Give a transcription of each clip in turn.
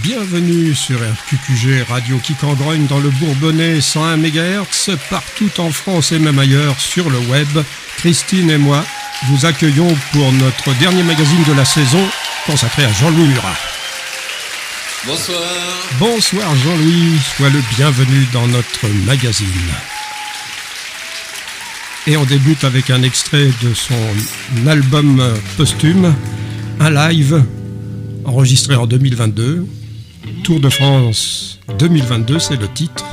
Bienvenue sur RQQG Radio Quiquendrogne dans le Bourbonnais 101 MHz, partout en France et même ailleurs sur le web. Christine et moi vous accueillons pour notre dernier magazine de la saison consacré à Jean-Louis Murat. Bonsoir. Bonsoir Jean-Louis, sois le bienvenu dans notre magazine. Et on débute avec un extrait de son album posthume, un live enregistré en 2022. Tour de France 2022, c'est le titre.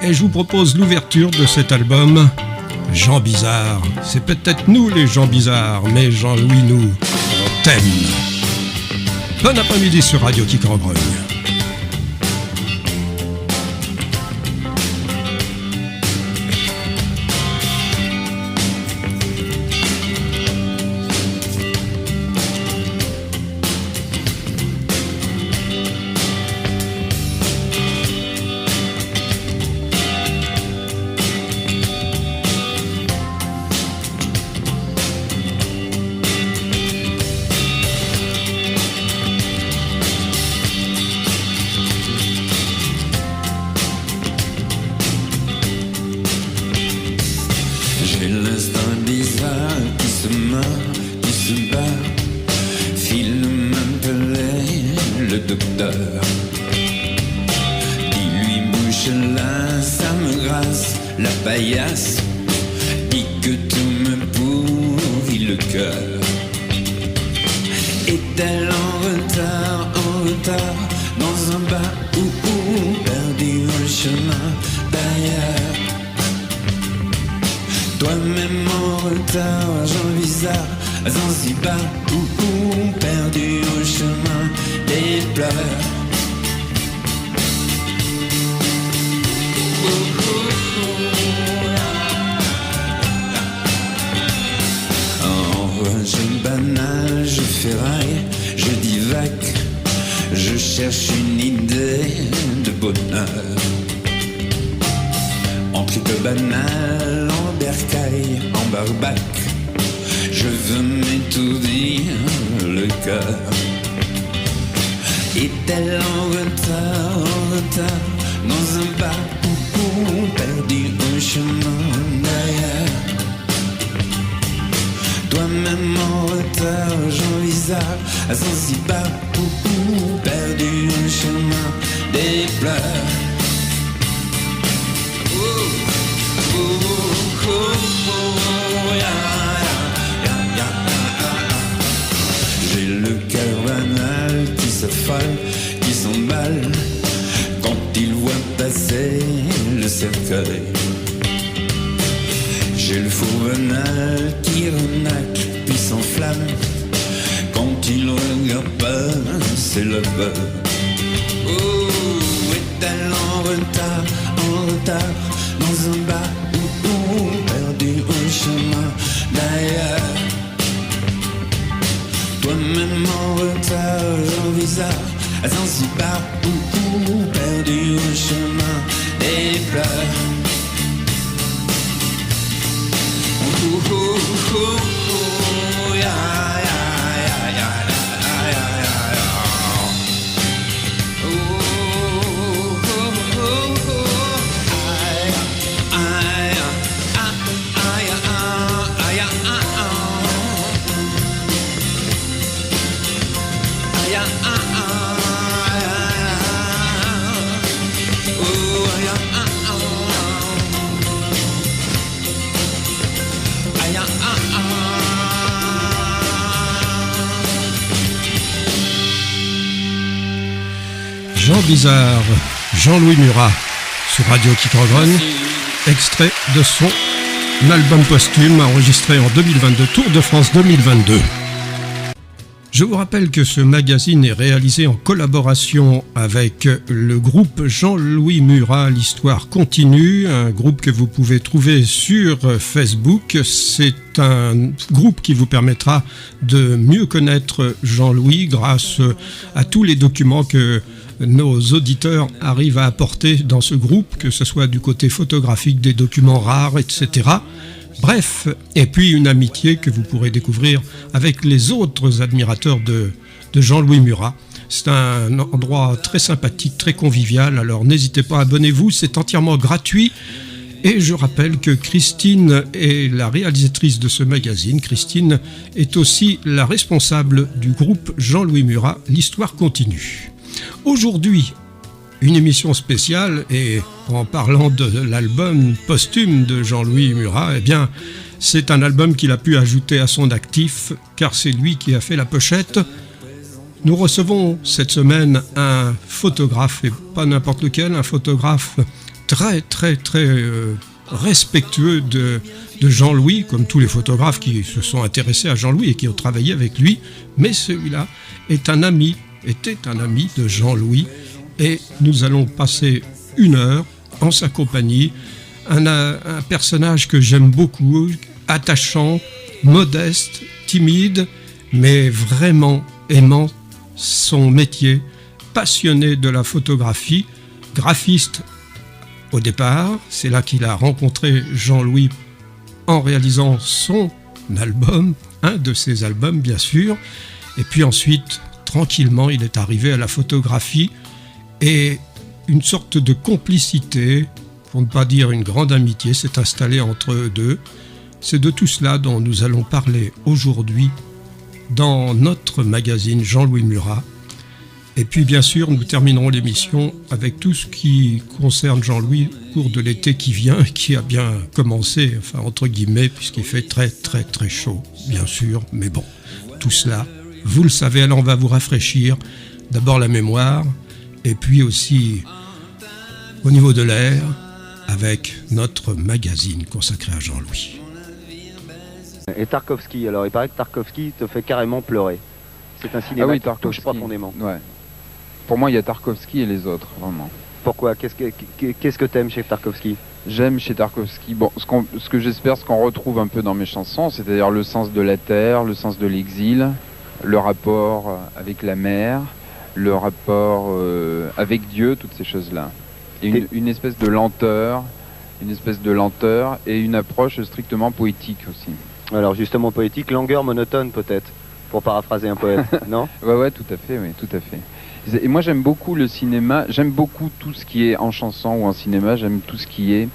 Et je vous propose l'ouverture de cet album, Jean Bizarre. C'est peut-être nous les gens bizarres, mais Jean-Louis, nous, on t'aime. Bon après-midi sur Radio Quiquendrogne. Jean Bizarre, Jean-Louis Murat sur Radio Quiquendrogne, extrait de son album posthume enregistré en 2022, Tour de France 2022. Je vous rappelle que ce magazine est réalisé en collaboration avec le groupe Jean-Louis Murat, l'histoire continue, un groupe que vous pouvez trouver sur Facebook. C'est un groupe qui vous permettra de mieux connaître Jean-Louis grâce à tous les documents que nos auditeurs arrivent à apporter dans ce groupe, que ce soit du côté photographique, des documents rares, etc. Bref, et puis une amitié que vous pourrez découvrir avec les autres admirateurs de Jean-Louis Murat. C'est un endroit très sympathique, très convivial. Alors n'hésitez pas, abonnez-vous, c'est entièrement gratuit. Et je rappelle que Christine est la réalisatrice de ce magazine. Christine est aussi la responsable du groupe Jean-Louis Murat, l'histoire continue. Aujourd'hui, une émission spéciale, et en parlant de l'album posthume de Jean-Louis Murat, eh bien, c'est un album qu'il a pu ajouter à son actif, car c'est lui qui a fait la pochette. Nous recevons cette semaine un photographe, et pas n'importe lequel, un photographe très respectueux de Jean-Louis, comme tous les photographes qui se sont intéressés à Jean-Louis et qui ont travaillé avec lui. Mais celui-là était un ami de Jean-Louis, et nous allons passer 1 heure en sa compagnie. Un personnage que j'aime beaucoup, attachant, modeste, timide, mais vraiment aimant son métier, passionné de la photographie, graphiste au départ. C'est là qu'il a rencontré Jean-Louis en réalisant son album, un de ses albums bien sûr, et puis ensuite, tranquillement, il est arrivé à la photographie, et une sorte de complicité, pour ne pas dire une grande amitié, s'est installée entre eux deux. C'est de tout cela dont nous allons parler aujourd'hui dans notre magazine Jean-Louis Murat. Et puis bien sûr, nous terminerons l'émission avec tout ce qui concerne Jean-Louis au cours de l'été qui vient, qui a bien commencé, enfin entre guillemets, puisqu'il fait très chaud, bien sûr. Mais bon, tout cela, vous le savez, alors on va vous rafraîchir d'abord la mémoire, et puis aussi au niveau de l'air, avec notre magazine consacré à Jean-Louis. Et Tarkovsky, alors il paraît que Tarkovsky te fait carrément pleurer. C'est un cinéma qui touche profondément. Ouais. Pour moi, il y a Tarkovsky et les autres, vraiment. Pourquoi ? Qu'est-ce que t'aimes chez Tarkovsky ? J'aime chez Tarkovsky, ce que j'espère, ce qu'on retrouve un peu dans mes chansons, c'est-à-dire le sens de la terre, le sens de l'exil, le rapport avec la mer, le rapport avec Dieu, toutes ces choses-là. Et une espèce de lenteur et une approche strictement poétique aussi. Alors justement poétique, langueur monotone peut-être, pour paraphraser un poète, non ? Ouais, tout à fait, oui, tout à fait. Et moi j'aime beaucoup le cinéma, j'aime beaucoup tout ce qui est en chanson ou en cinéma, j'aime tout ce qui est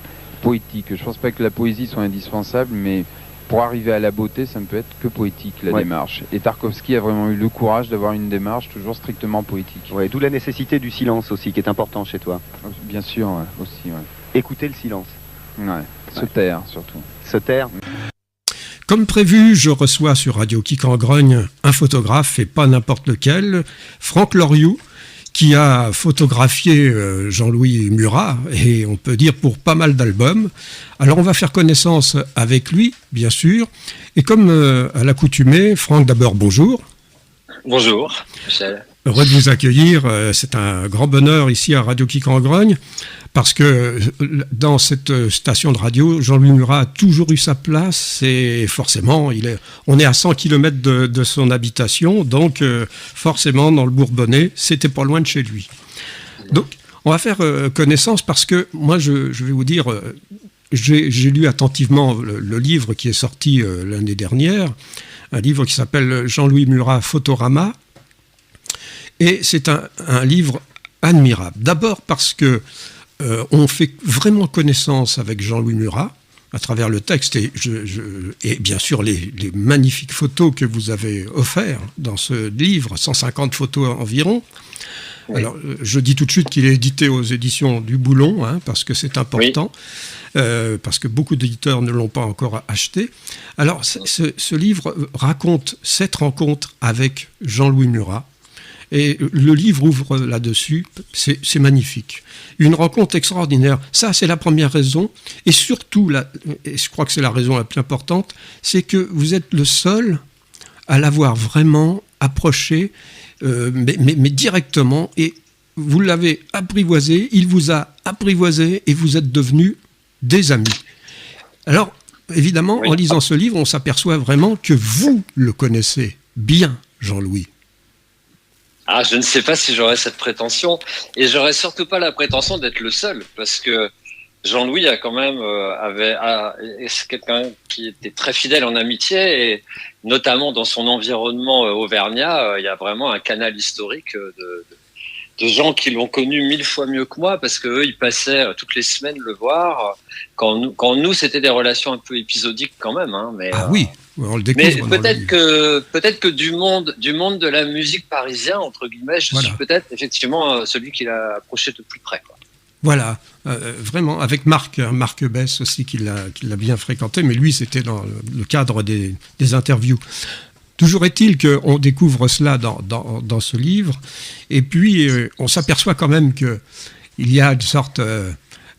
poétique. Je pense pas que la poésie soit indispensable, mais pour arriver à la beauté, ça ne peut être que poétique, la démarche. Et Tarkovsky a vraiment eu le courage d'avoir une démarche toujours strictement poétique. Ouais, d'où la nécessité du silence aussi, qui est important chez toi. Bien sûr, ouais, aussi. Ouais. Écouter le silence. Ouais, se taire surtout. Se taire. Comme prévu, je reçois sur Radio Kick en Grogne un photographe, et pas n'importe lequel, Franck Loriou, qui a photographié Jean-Louis Murat, et on peut dire pour pas mal d'albums. Alors on va faire connaissance avec lui, bien sûr, et comme à l'accoutumée, Franck, d'abord bonjour. Bonjour, Michel. Heureux de vous accueillir, c'est un grand bonheur ici à Radio Kick en Grogne, parce que dans cette station de radio, Jean-Louis Murat a toujours eu sa place, et forcément, on est à 100 km de son habitation, donc forcément, dans le Bourbonnais, c'était pas loin de chez lui. Donc, on va faire connaissance, parce que moi, je vais vous dire, j'ai lu attentivement le livre qui est sorti l'année dernière, un livre qui s'appelle Jean-Louis Murat Photorama, et c'est un livre admirable. D'abord parce que on fait vraiment connaissance avec Jean-Louis Murat à travers le texte et bien sûr les magnifiques photos que vous avez offertes dans ce livre, 150 photos environ. Oui. Alors, je dis tout de suite qu'il est édité aux éditions du Boulon, parce que c'est important, parce que beaucoup d'éditeurs ne l'ont pas encore acheté. Alors, ce livre raconte cette rencontre avec Jean-Louis Murat. Et le livre ouvre là-dessus, c'est magnifique. Une rencontre extraordinaire, ça c'est la première raison, et surtout, et je crois que c'est la raison la plus importante, c'est que vous êtes le seul à l'avoir vraiment approché, mais directement, et vous l'avez apprivoisé, il vous a apprivoisé, et vous êtes devenus des amis. Alors, évidemment, en lisant ce livre, on s'aperçoit vraiment que vous le connaissez bien, Jean-Louis. Ah, je ne sais pas si j'aurais cette prétention, et j'aurais surtout pas la prétention d'être le seul, parce que Jean-Louis a quand même c'est quelqu'un qui était très fidèle en amitié et notamment dans son environnement auvergnat, il y a vraiment un canal historique de gens qui l'ont connu 1000 fois mieux que moi parce que eux, ils passaient toutes les semaines le voir. Quand nous, c'était des relations un peu épisodiques quand même. Hein, mais, oui, on le découvre. Mais peut-être que du monde de la musique parisien, entre guillemets, je suis peut-être effectivement celui qui l'a approché de plus près. Quoi. Voilà, vraiment, avec Marc Bess aussi, qui l'a bien fréquenté, mais lui, c'était dans le cadre des interviews. Toujours est-il qu'on découvre cela dans ce livre, et puis on s'aperçoit quand même qu'il y a une sorte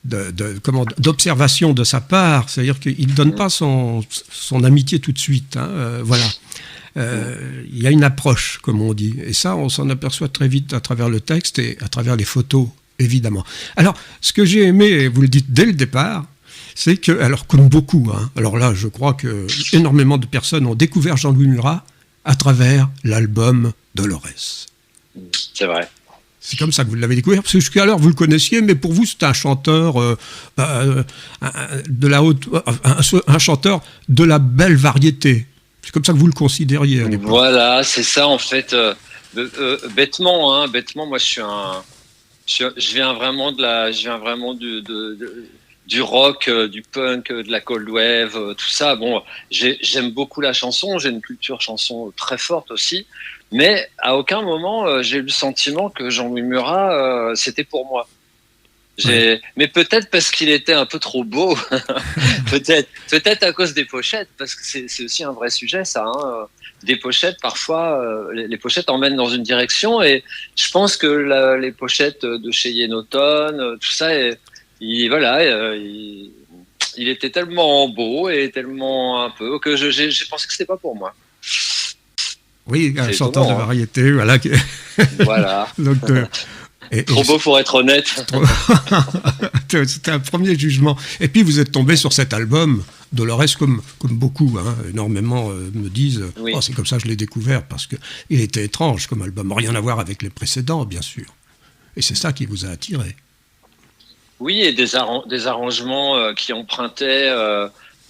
d'observation de sa part, c'est-à-dire qu'il ne donne pas son amitié tout de suite. Voilà. Il y a une approche, comme on dit, et ça, on s'en aperçoit très vite à travers le texte et à travers les photos, évidemment. Alors, ce que j'ai aimé, et vous le dites dès le départ, c'est que, alors comme beaucoup, alors là je crois que énormément de personnes ont découvert Jean-Louis Murat à travers l'album Dolores. C'est vrai. C'est comme ça que vous l'avez découvert, parce que jusqu'alors vous le connaissiez, mais pour vous c'est un chanteur un chanteur de la belle variété. C'est comme ça que vous le considériez à l'époque. Voilà, c'est ça en fait. Bêtement, moi je viens vraiment du rock, du punk, de la cold wave, tout ça. Bon, j'aime beaucoup la chanson, j'ai une culture chanson très forte aussi, mais à aucun moment j'ai eu le sentiment que Jean-Louis Murat c'était pour moi. Mais peut-être parce qu'il était un peu trop beau, peut-être à cause des pochettes, parce que c'est aussi un vrai sujet ça. Des pochettes, parfois, les pochettes emmènent dans une direction, et je pense que les pochettes de chez Yenotone, tout ça il était tellement beau et tellement un peu que j'ai pensé que c'était pas pour moi. Oui, un chanteur de variété, voilà. Voilà. Donc, trop beau pour être honnête. C'était un premier jugement. Et puis vous êtes tombé sur cet album Dolores, comme beaucoup, énormément me disent. Oui. C'est comme ça que je l'ai découvert, parce que il était étrange comme album, rien à voir avec les précédents, bien sûr. Et c'est ça qui vous a attiré. Oui, et des arrangements qui empruntaient.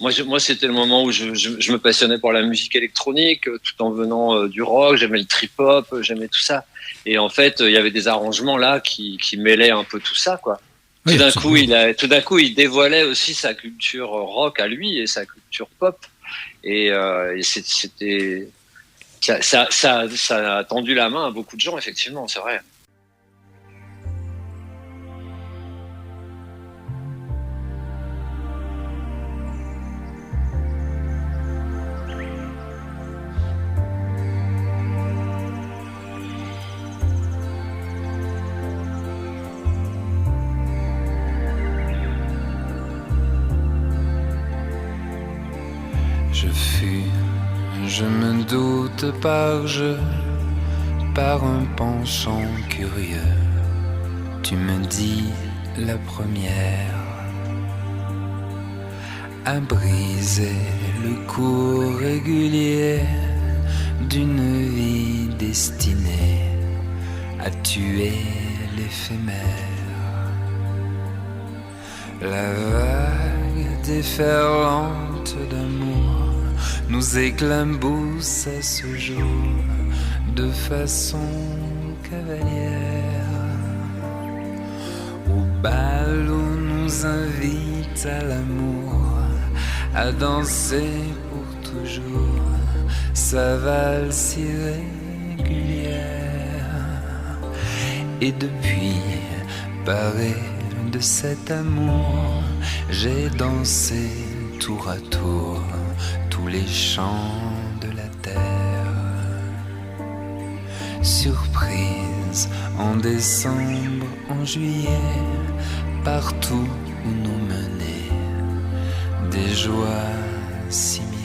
Moi, c'était le moment où je me passionnais pour la musique électronique, tout en venant du rock. J'aimais le trip-hop, j'aimais tout ça. Et en fait, il y avait des arrangements là qui mêlaient un peu tout ça, quoi. Oui, tout d'un coup, il dévoilait aussi sa culture rock à lui et sa culture pop. Et c'était ça a tendu la main à beaucoup de gens, effectivement, c'est vrai. Je me doute par un penchant curieux. Tu me dis la première à briser le cours régulier d'une vie destinée à tuer l'éphémère. La vague déferlante d'amour nous éclabousse à ce jour de façon cavalière. Au bal où nous invite à l'amour, à danser pour toujours sa valse si régulière. Et depuis, paré de cet amour, j'ai dansé tour à tour tous les chants de la terre. Surprise en décembre, en juillet, partout où nous menaient des joies similaires.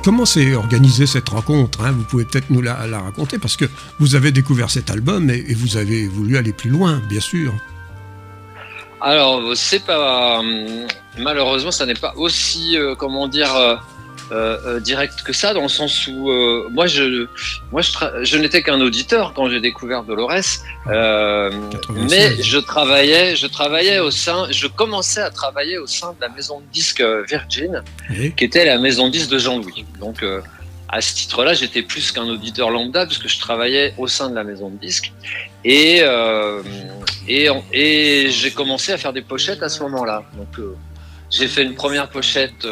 Comment s'est organisée cette rencontre, Vous pouvez peut-être nous la raconter, parce que vous avez découvert cet album et vous avez voulu aller plus loin, bien sûr. Alors, c'est pas malheureusement, ça n'est pas aussi direct que ça, dans le sens où moi je n'étais qu'un auditeur quand j'ai découvert Dolores, mais je commençais à travailler au sein de la maison de disques Virgin, qui était la maison de disques de Jean-Louis. Donc à ce titre-là, j'étais plus qu'un auditeur lambda puisque je travaillais au sein de la maison de disques et j'ai commencé à faire des pochettes à ce moment-là. Donc j'ai fait une première pochette.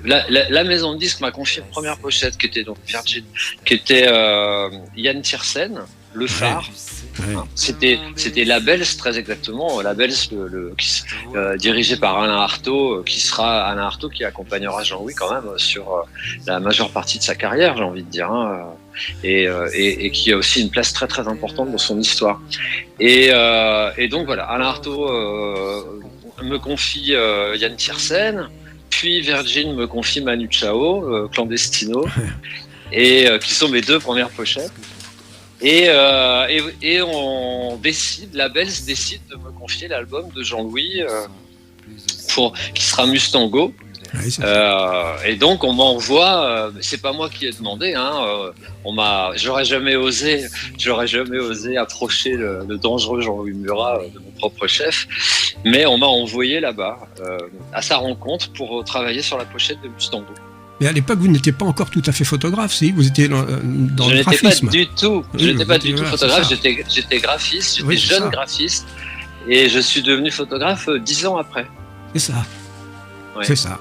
La maison de disques m'a confié une première pochette qui était donc Virgin, qui était Yann Tiersen, Le Phare. Ouais. C'était Labels, très exactement. Labels, dirigé par Alain Artaud, Alain Artaud qui accompagnera Jean-Louis quand même sur la majeure partie de sa carrière, j'ai envie de dire, hein, et qui a aussi une place très très importante dans son histoire. Et donc voilà, Alain Artaud me confie Yann Tiersen, puis Virgin me confie Manu Chao, Clandestino, et qui sont mes deux premières pochettes. Et on décide, Labels décide de me confier l'album de Jean-Louis qui sera Mustango. Et donc on m'envoie, c'est pas moi qui ai demandé, hein, j'aurais jamais osé approcher le dangereux Jean-Louis Murat de mon propre chef, mais on m'a envoyé là-bas à sa rencontre pour travailler sur la pochette de Mustango. Mais à l'époque, vous n'étiez pas encore tout à fait photographe, si vous étiez dans le graphisme. Je n'étais pas du tout photographe, j'étais graphiste, j'étais jeune graphiste, et je suis devenu photographe 10 ans après. C'est ça. Ouais. C'est ça.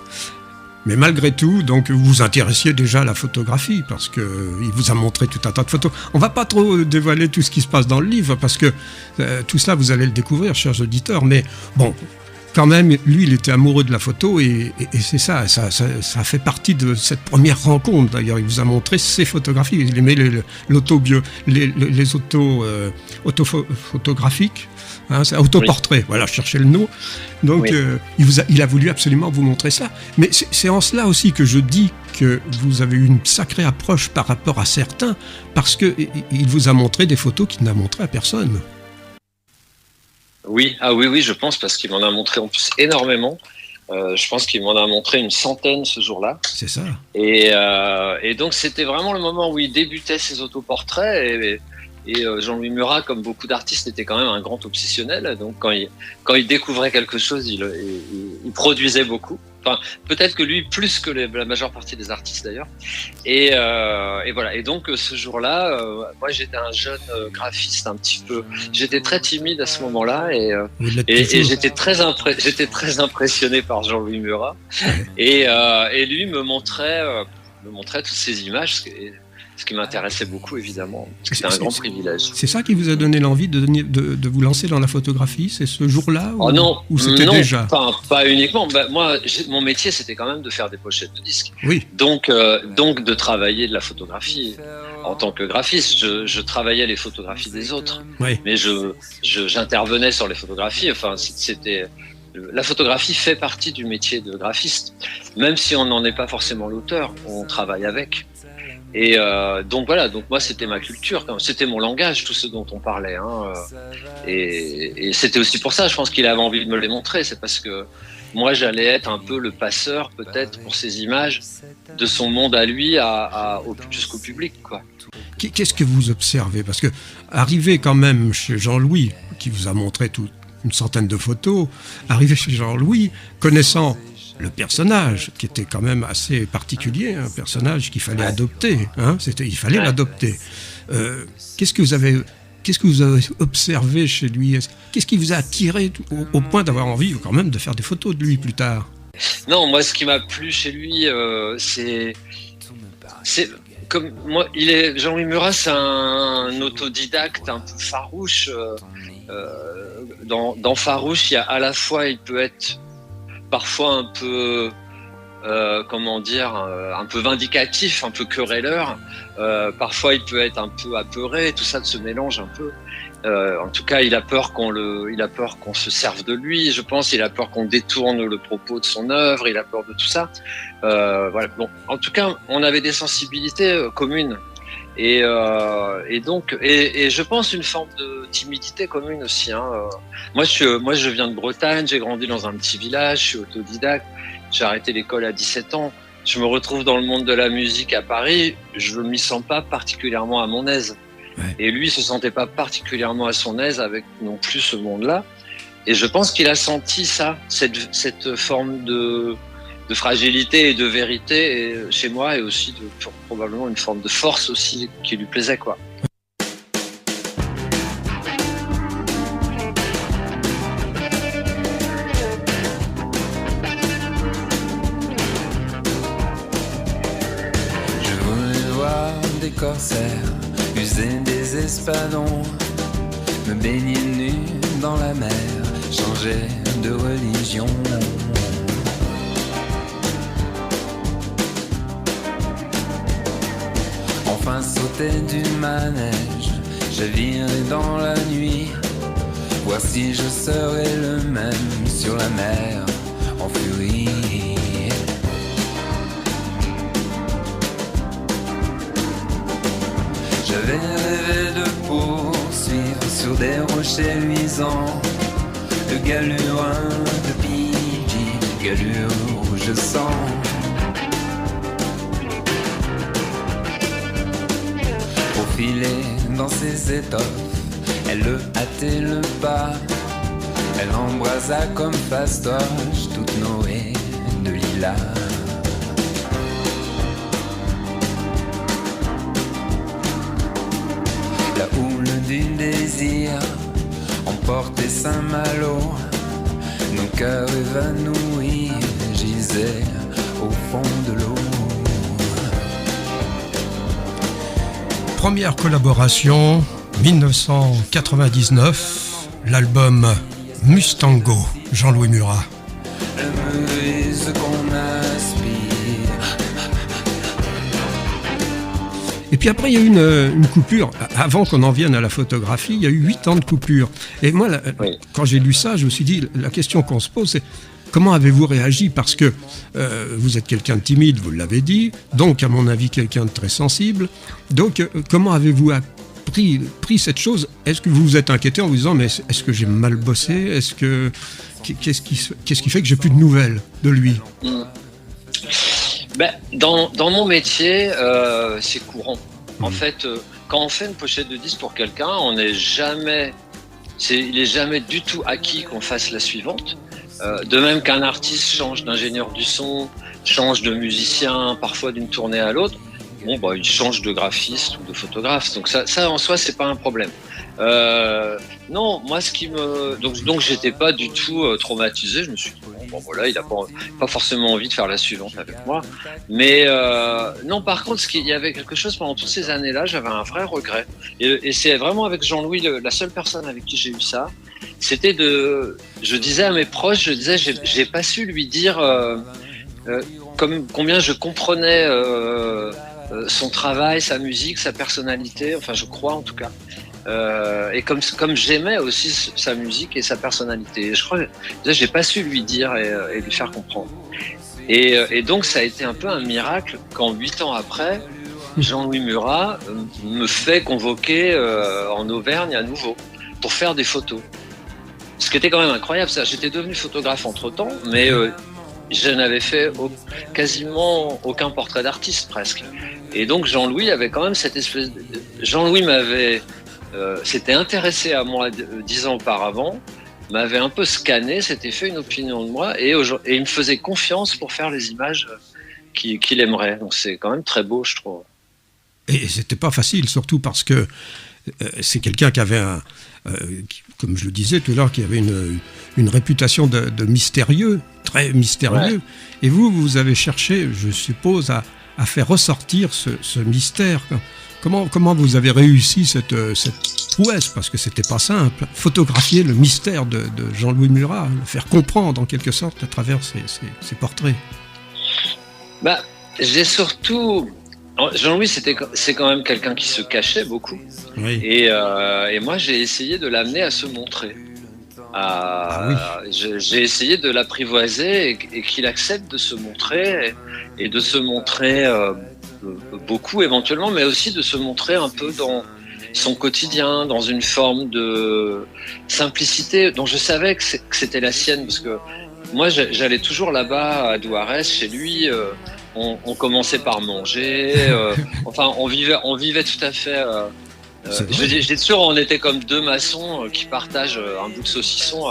Mais malgré tout, donc vous vous intéressiez déjà à la photographie parce que il vous a montré tout un tas de photos. On va pas trop dévoiler tout ce qui se passe dans le livre parce que tout cela vous allez le découvrir, chers auditeurs. Mais bon, quand même, lui, il était amoureux de la photo et c'est ça fait partie de cette première rencontre. D'ailleurs, il vous a montré ses photographies. Il aimait les autophotographiques. Hein, c'est autoportrait, oui. Voilà, je cherchais le nom. Donc, oui. Il a voulu absolument vous montrer ça. Mais c'est en cela aussi que je dis que vous avez eu une sacrée approche par rapport à certains, parce qu'il vous a montré des photos qu'il n'a montrées à personne. Oui, oui, je pense, parce qu'il m'en a montré en plus énormément. Je pense qu'il m'en a montré une centaine ce jour-là. C'est ça. Et donc, c'était vraiment le moment où il débutait ses autoportraits. Et Jean-Louis Murat, comme beaucoup d'artistes, était quand même un grand obsessionnel. Donc quand il découvrait quelque chose, il produisait beaucoup. Enfin, peut-être que lui, plus que la majeure partie des artistes d'ailleurs. Et voilà. Et donc ce jour-là, moi j'étais un jeune graphiste un petit peu. J'étais très timide à ce moment-là et j'étais très impressionné par Jean-Louis Murat. Et lui me montrait toutes ces images. Ce qui m'intéressait beaucoup, évidemment. C'était un grand privilège. C'est ça qui vous a donné l'envie de vous lancer dans la photographie? C'est ce jour-là ou c'était déjà? Pas uniquement. Moi, mon métier, c'était quand même de faire des pochettes de disques. Oui. Donc de travailler de la photographie. En tant que graphiste, je travaillais les photographies des autres. Oui. Mais j'intervenais sur les photographies. Enfin, la photographie fait partie du métier de graphiste. Même si on n'en est pas forcément l'auteur, on travaille avec. Et donc voilà, donc moi c'était ma culture, c'était mon langage, tout ce dont on parlait, hein, et c'était aussi pour ça, je pense qu'il avait envie de me les montrer, c'est parce que moi j'allais être un peu le passeur peut-être pour ces images de son monde à lui jusqu'au public, quoi. Qu'est-ce que vous observez? Parce que arrivé quand même chez Jean-Louis, qui vous a montré une centaine de photos, arrivé chez Jean-Louis, connaissant le personnage, qui était quand même assez particulier, un personnage qu'il fallait adopter, hein, il fallait l'adopter. Qu'est-ce que vous avez observé chez lui? Qu'est-ce qui vous a attiré au point d'avoir envie quand même de faire des photos de lui plus tard? Non, moi ce qui m'a plu chez lui, c'est comme moi, Jean-Louis Murat, c'est un autodidacte un peu farouche. Dans farouche, il y a à la fois, il peut être parfois un peu, un peu vindicatif, un peu querelleur. Parfois, il peut être un peu apeuré. Tout ça se mélange un peu. En tout cas, il a peur qu'on se serve de lui. Je pense, il a peur qu'on détourne le propos de son œuvre. Il a peur de tout ça. Voilà. Bon, en tout cas, on avait des sensibilités communes. Et donc je pense une forme de timidité commune aussi, hein. Moi je viens de Bretagne, j'ai grandi dans un petit village, je suis autodidacte, j'ai arrêté l'école à 17 ans, je me retrouve dans le monde de la musique à Paris, je ne m'y sens pas particulièrement à mon aise. Ouais. Et lui, il se sentait pas particulièrement à son aise avec non plus ce monde-là. Et je pense qu'il a senti ça, cette forme de fragilité et de vérité chez moi, et aussi probablement une forme de force aussi qui lui plaisait, quoi. Je voulais voir des corsaires, user des espadons, me baigner nu dans la mer, changer de religion. Enfin sauter du manège, chavirer dans la nuit, voir si je serais le même sur la mer en furie. J'avais rêvé de poursuivre sur des rochers luisants le galurin de Pidgey, le galure rouge sang. Pour filer dans ses étoffes, elle le hâtait le pas, elle embrasa comme fastoche toute Noé de lilas. La houle du désir emportait Saint-Malo, nos cœurs évanouis gisaient au fond de l'eau. Première collaboration, 1999, l'album Mustango, Jean-Louis Murat. La mauvaise qu'on aspire. Et puis après, il y a eu une coupure. Avant qu'on en vienne à la photographie, il y a eu 8 ans de coupure. Et moi, oui, quand j'ai lu ça, je me suis dit, la question qu'on se pose, c'est comment avez-vous réagi ? Parce que vous êtes quelqu'un de timide, vous l'avez dit, donc à mon avis, quelqu'un de très sensible. Donc, comment avez-vous pris cette chose ? Est-ce que vous vous êtes inquiété en vous disant, mais est-ce que j'ai mal bossé ? Qu'est-ce qui fait que j'ai plus de nouvelles de lui ? Dans mon métier, c'est courant. En fait, quand on fait une pochette de disque pour quelqu'un, il n'est jamais du tout acquis qu'on fasse la suivante. De même qu'un artiste change d'ingénieur du son, change de musicien, parfois d'une tournée à l'autre, il change de graphiste ou de photographe. Donc ça en soi, c'est pas un problème. Non, moi, donc j'étais pas du tout traumatisé. Je me suis dit, il a pas forcément envie de faire la suivante avec moi. Mais non, par contre, il y avait quelque chose pendant toutes ces années-là, j'avais un vrai regret. Et c'est vraiment avec Jean-Louis, la seule personne avec qui j'ai eu ça. C'était je disais à mes proches, j'ai pas su lui dire combien je comprenais son travail, sa musique, sa personnalité. Enfin, je crois en tout cas. Et comme j'aimais aussi sa musique et sa personnalité, je crois que j'ai pas su lui dire et lui faire comprendre. Et donc ça a été un peu un miracle quand 8 ans après, Jean-Louis Murat me fait convoquer en Auvergne à nouveau pour faire des photos. Ce qui était quand même incroyable, ça. J'étais devenu photographe entre-temps, mais je n'avais fait quasiment aucun portrait d'artiste presque. Et donc Jean-Louis avait quand même cette espèce Jean-Louis s'était intéressé à moi 10 ans auparavant, m'avait un peu scanné, s'était fait une opinion de moi et il me faisait confiance pour faire les images qu'il aimerait. Donc c'est quand même très beau, je trouve. Et c'était pas facile, surtout parce que c'est quelqu'un qui avait comme je le disais tout à l'heure, qui avait une réputation de mystérieux, très mystérieux. Ouais. Et vous avez cherché, je suppose, à faire ressortir ce mystère. Comment vous avez réussi cette prouesse, parce que c'était pas simple, photographier le mystère de Jean-Louis Murat, le faire comprendre en quelque sorte à travers ses portraits. J'ai surtout... Jean-Louis, c'est quand même quelqu'un qui se cachait beaucoup. Oui. Et moi, j'ai essayé de l'amener à se montrer. J'ai essayé de l'apprivoiser et qu'il accepte de se montrer et de se montrer beaucoup éventuellement, mais aussi de se montrer un peu dans son quotidien, dans une forme de simplicité dont je savais que c'était la sienne, parce que moi, j'allais toujours là-bas à Douarès, chez lui, on commençait par manger. Enfin, on vivait tout à fait. Je dis toujours, on était comme deux maçons qui partagent un bout de saucisson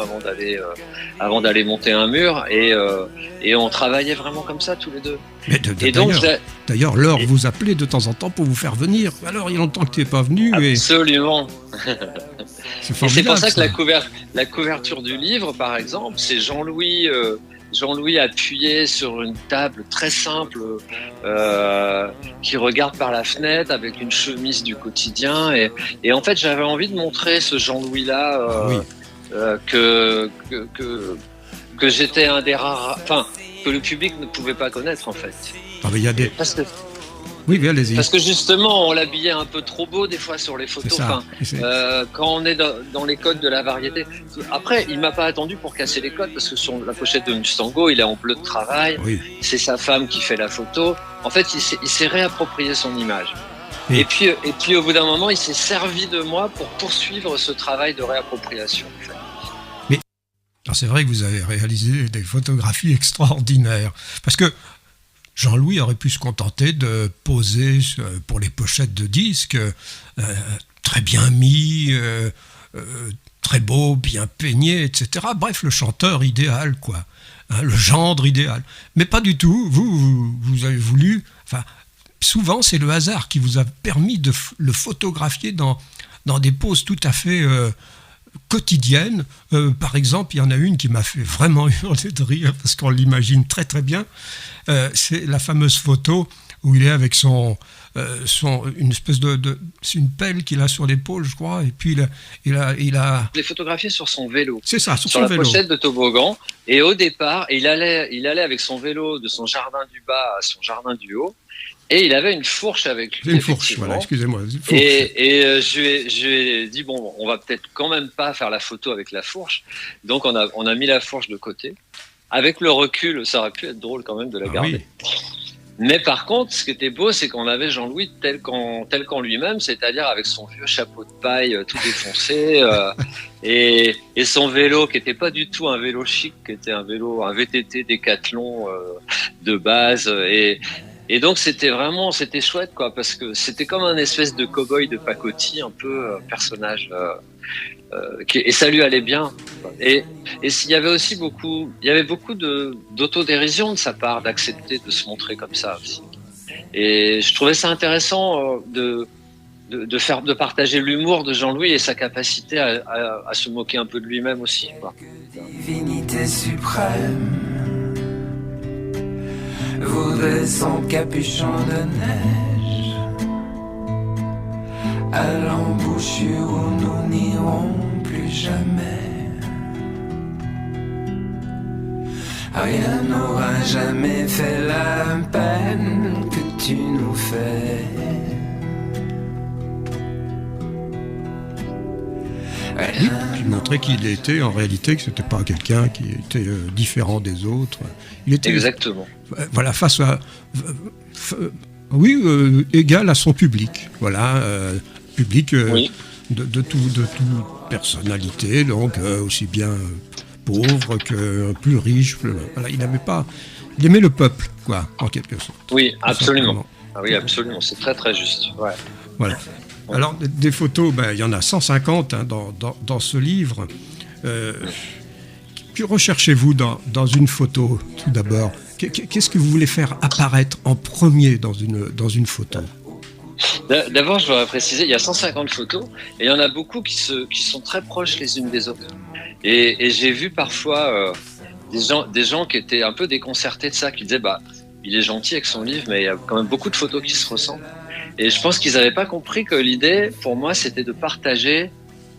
avant d'aller monter un mur, et on travaillait vraiment comme ça tous les deux. Mais d'ailleurs, Laure vous appelait de temps en temps pour vous faire venir. Alors, il y a longtemps que tu n'es pas venu. Absolument. C'est Et c'est pour ça que ça. la couverture du livre, par exemple, c'est Jean-Louis appuyé sur une table très simple, qui regarde par la fenêtre avec une chemise du quotidien. Et en fait, j'avais envie de montrer ce Jean-Louis-là, que j'étais un des rares, enfin, que le public ne pouvait pas connaître, en fait. Ah, mais il y a des... Oui, allez-y. Parce que justement, on l'habillait un peu trop beau des fois sur les photos. Ça, quand on est dans les codes de la variété. Après, il m'a pas attendu pour casser les codes, parce que sur la pochette de Mustango, il est en bleu de travail. Oui. C'est sa femme qui fait la photo. En fait, il s'est réapproprié son image. Et puis au bout d'un moment, il s'est servi de moi pour poursuivre ce travail de réappropriation. En fait. Mais alors, c'est vrai que vous avez réalisé des photographies extraordinaires. Parce que Jean-Louis aurait pu se contenter de poser pour les pochettes de disques, très bien mis, très beau, bien peigné, etc. Bref, le chanteur idéal, quoi. Hein, le gendre idéal. Mais pas du tout. Vous avez voulu... Enfin, souvent, c'est le hasard qui vous a permis de le photographier dans des poses tout à fait... quotidienne. Par exemple, il y en a une qui m'a fait vraiment hurler de rire parce qu'on l'imagine très très bien. C'est la fameuse photo où il est avec une espèce c'est une pelle qu'il a sur l'épaule, je crois, et puis il a... Je l'ai photographié sur son vélo. C'est ça, sur son vélo. Sur la pochette de toboggan. Et au départ, il allait avec son vélo de son jardin du bas à son jardin du haut. Et il avait une fourche avec lui. Une fourche, voilà, excusez-moi. Et je lui ai dit, bon, on va peut-être quand même pas faire la photo avec la fourche. Donc on a mis la fourche de côté. Avec le recul, ça aurait pu être drôle quand même de la garder. Oui. Mais par contre, ce qui était beau, c'est qu'on avait Jean-Louis tel qu'en lui-même, c'est-à-dire avec son vieux chapeau de paille tout défoncé, et son vélo qui n'était pas du tout un vélo chic, qui était un VTT Décathlon de base. Et donc c'était chouette, quoi, parce que c'était comme un espèce de cow-boy de pacotille, un peu personnage, et ça lui allait bien. Et il y avait aussi beaucoup d'autodérision de sa part, d'accepter de se montrer comme ça aussi. Et je trouvais ça intéressant de partager l'humour de Jean-Louis et sa capacité à se moquer un peu de lui-même aussi, quoi. Divinité suprême voudrait son capuchon de neige à l'embouchure où nous n'irons plus jamais. Rien n'aura jamais fait la peine que tu nous fais. Il montrait qu'il était, en réalité, que c'était pas quelqu'un qui était différent des autres. Il était, exactement. Voilà, face à... égal à son public. Voilà, public de toute personnalité, donc aussi bien pauvre que plus riche. Voilà, il aimait le peuple, quoi, en quelque sorte. Oui, absolument. Ah oui, absolument, c'est très très juste. Ouais. Voilà. Alors, des photos, il y en a 150 dans ce livre. Que recherchez-vous dans une photo, tout d'abord ? Qu'est-ce que vous voulez faire apparaître en premier dans une photo ? D'abord, je voudrais préciser, il y a 150 photos, et il y en a beaucoup qui sont très proches les unes des autres. Et j'ai vu parfois des gens qui étaient un peu déconcertés de ça, qui disaient, il est gentil avec son livre, mais il y a quand même beaucoup de photos qui se ressemblent. Et je pense qu'ils n'avaient pas compris que l'idée, pour moi, c'était de partager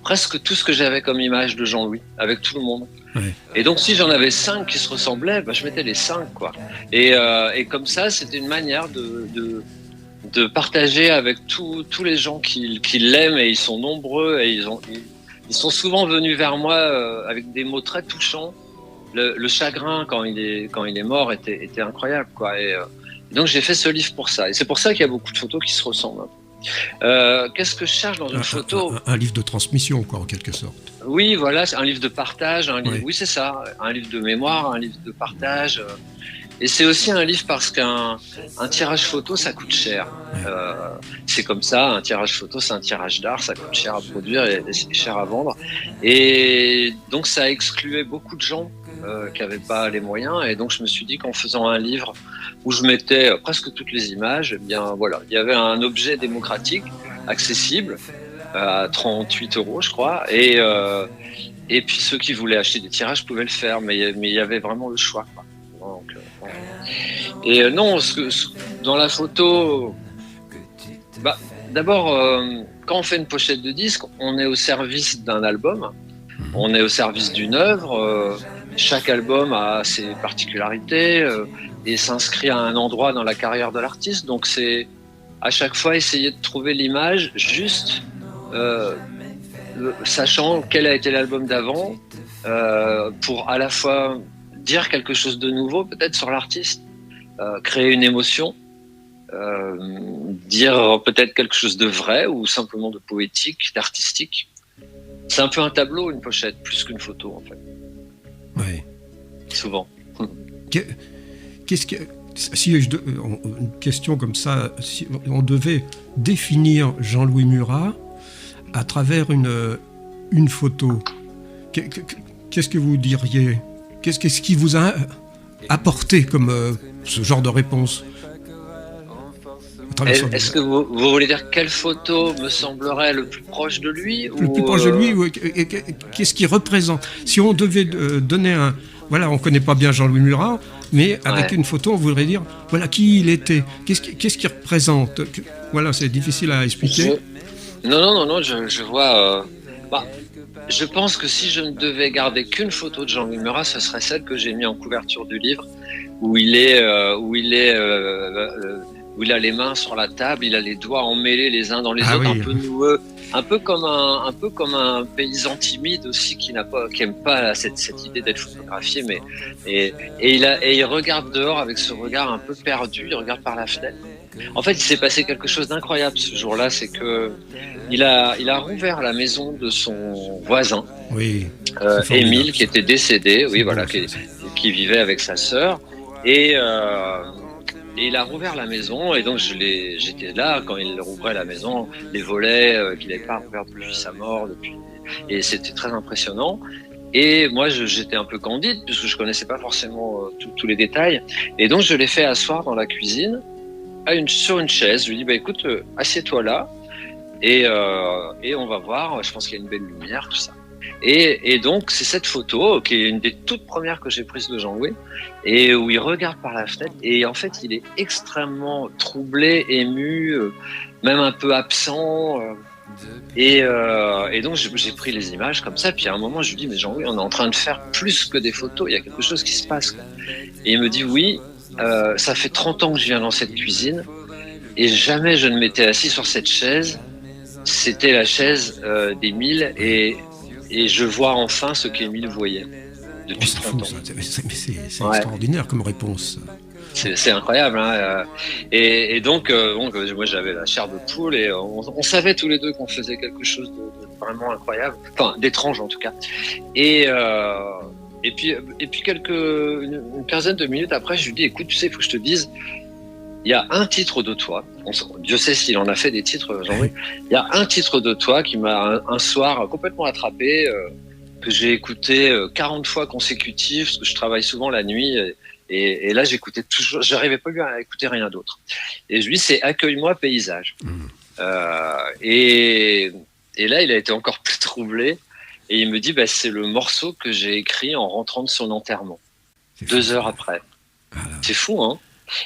presque tout ce que j'avais comme image de Jean-Louis, avec tout le monde. Ouais. Et donc, si j'en avais 5 qui se ressemblaient, je mettais les 5, quoi. Et comme ça, c'était une manière de partager avec tous les gens qui l'aiment, et ils sont nombreux, et ils sont souvent venus vers moi avec des mots très touchants. Le chagrin, quand il est mort, était incroyable, quoi. Et donc, j'ai fait ce livre pour ça. Et c'est pour ça qu'il y a beaucoup de photos qui se ressemblent. Qu'est-ce que je cherche dans une photo ? Un livre de transmission, quoi, en quelque sorte. Oui, voilà, c'est un livre de partage. Oui, c'est ça. Un livre de mémoire, un livre de partage. Et c'est aussi un livre parce qu'un tirage photo, ça coûte cher. C'est comme ça, un tirage photo, c'est un tirage d'art, ça coûte cher à produire et c'est cher à vendre. Et donc ça excluait beaucoup de gens qui n'avaient pas les moyens. Et donc je me suis dit qu'en faisant un livre où je mettais presque toutes les images, eh bien voilà, il y avait un objet démocratique, accessible, à 38 €, je crois. Et puis ceux qui voulaient acheter des tirages pouvaient le faire, mais il y avait vraiment le choix, quoi. Donc, et non, dans la photo, d'abord, quand on fait une pochette de disque, on est au service d'un album, on est au service d'une œuvre. Chaque album a ses particularités et s'inscrit à un endroit dans la carrière de l'artiste. Donc c'est à chaque fois essayer de trouver l'image juste, sachant quel a été l'album d'avant, pour à la fois dire quelque chose de nouveau peut-être sur l'artiste, créer une émotion, dire peut-être quelque chose de vrai ou simplement de poétique, d'artistique. C'est un peu un tableau, une pochette, plus qu'une photo en fait. Oui. Souvent. Qu'est-ce que, si une question comme ça, si on devait définir Jean-Louis Murat à travers une photo, qu'est-ce que vous diriez ? Qu'est-ce qui vous a apporté comme ce genre de réponse ? Est-ce que vous voulez dire quelle photo me semblerait le plus proche de lui ? Le plus proche de lui, qu'est-ce qu'il représente ? Si on devait donner un... Voilà, on ne connaît pas bien Jean-Louis Murat, mais avec une photo, on voudrait dire, voilà qui il était, qu'est-ce qu'il représente ? Voilà, c'est difficile à expliquer. Non, je vois... je pense que si je ne devais garder qu'une photo de Jean-Louis Murat, ce serait celle que j'ai mis en couverture du livre, où il a les mains sur la table, il a les doigts emmêlés les uns dans les autres, un peu noueux, un peu comme un paysan timide aussi qui aime pas cette idée d'être photographié, mais il regarde dehors avec ce regard un peu perdu, il regarde par la fenêtre. En fait, il s'est passé quelque chose d'incroyable ce jour-là, c'est que il a rouvert la maison de son voisin, Émile, qui était décédé, qui vivait avec sa sœur, et il a rouvert la maison, et donc j'étais là quand il rouvrait la maison, les volets qu'il n'avait pas rouvert depuis sa mort, et c'était très impressionnant. Et moi, j'étais un peu candide, puisque je connaissais pas forcément tous les détails, et donc je l'ai fait asseoir dans la cuisine, sur une chaise. Je lui ai dit, écoute, assieds-toi là, et on va voir, je pense qu'il y a une belle lumière, tout ça. Et donc, c'est cette photo qui est une des toutes premières que j'ai prises de Jean-Louis, et où il regarde par la fenêtre, et en fait, il est extrêmement troublé, ému, même un peu absent. Et donc, j'ai pris les images comme ça, puis à un moment, je lui dis, mais Jean-Louis, on est en train de faire plus que des photos, il y a quelque chose qui se passe, quoi. Et il me dit, oui, ça fait 30 ans que je viens dans cette cuisine, et jamais je ne m'étais assis sur cette chaise. C'était la chaise d'Émile, et je vois enfin ce qu'Émile voyait depuis 30 ans. C'est extraordinaire comme réponse. C'est incroyable, hein. Et donc, moi j'avais la chair de poule, et on savait tous les deux qu'on faisait quelque chose de vraiment incroyable, enfin d'étrange en tout cas. Et puis une quinzaine de minutes après, je lui dis, écoute, tu sais, il faut que je te dise, il y a un titre de toi, Dieu sait s'il en a fait des titres, Jean-Louis, il y a un titre de toi qui m'a un soir complètement attrapé, que j'ai écouté 40 fois consécutives, parce que je travaille souvent la nuit, et là j'écoutais toujours, j'arrivais pas à écouter rien d'autre. Et je lui dis, c'est Accueille-moi paysage. Et là il a été encore plus troublé, et il me dit, c'est le morceau que j'ai écrit en rentrant de son enterrement, 2 heures après. Voilà. C'est fou, hein?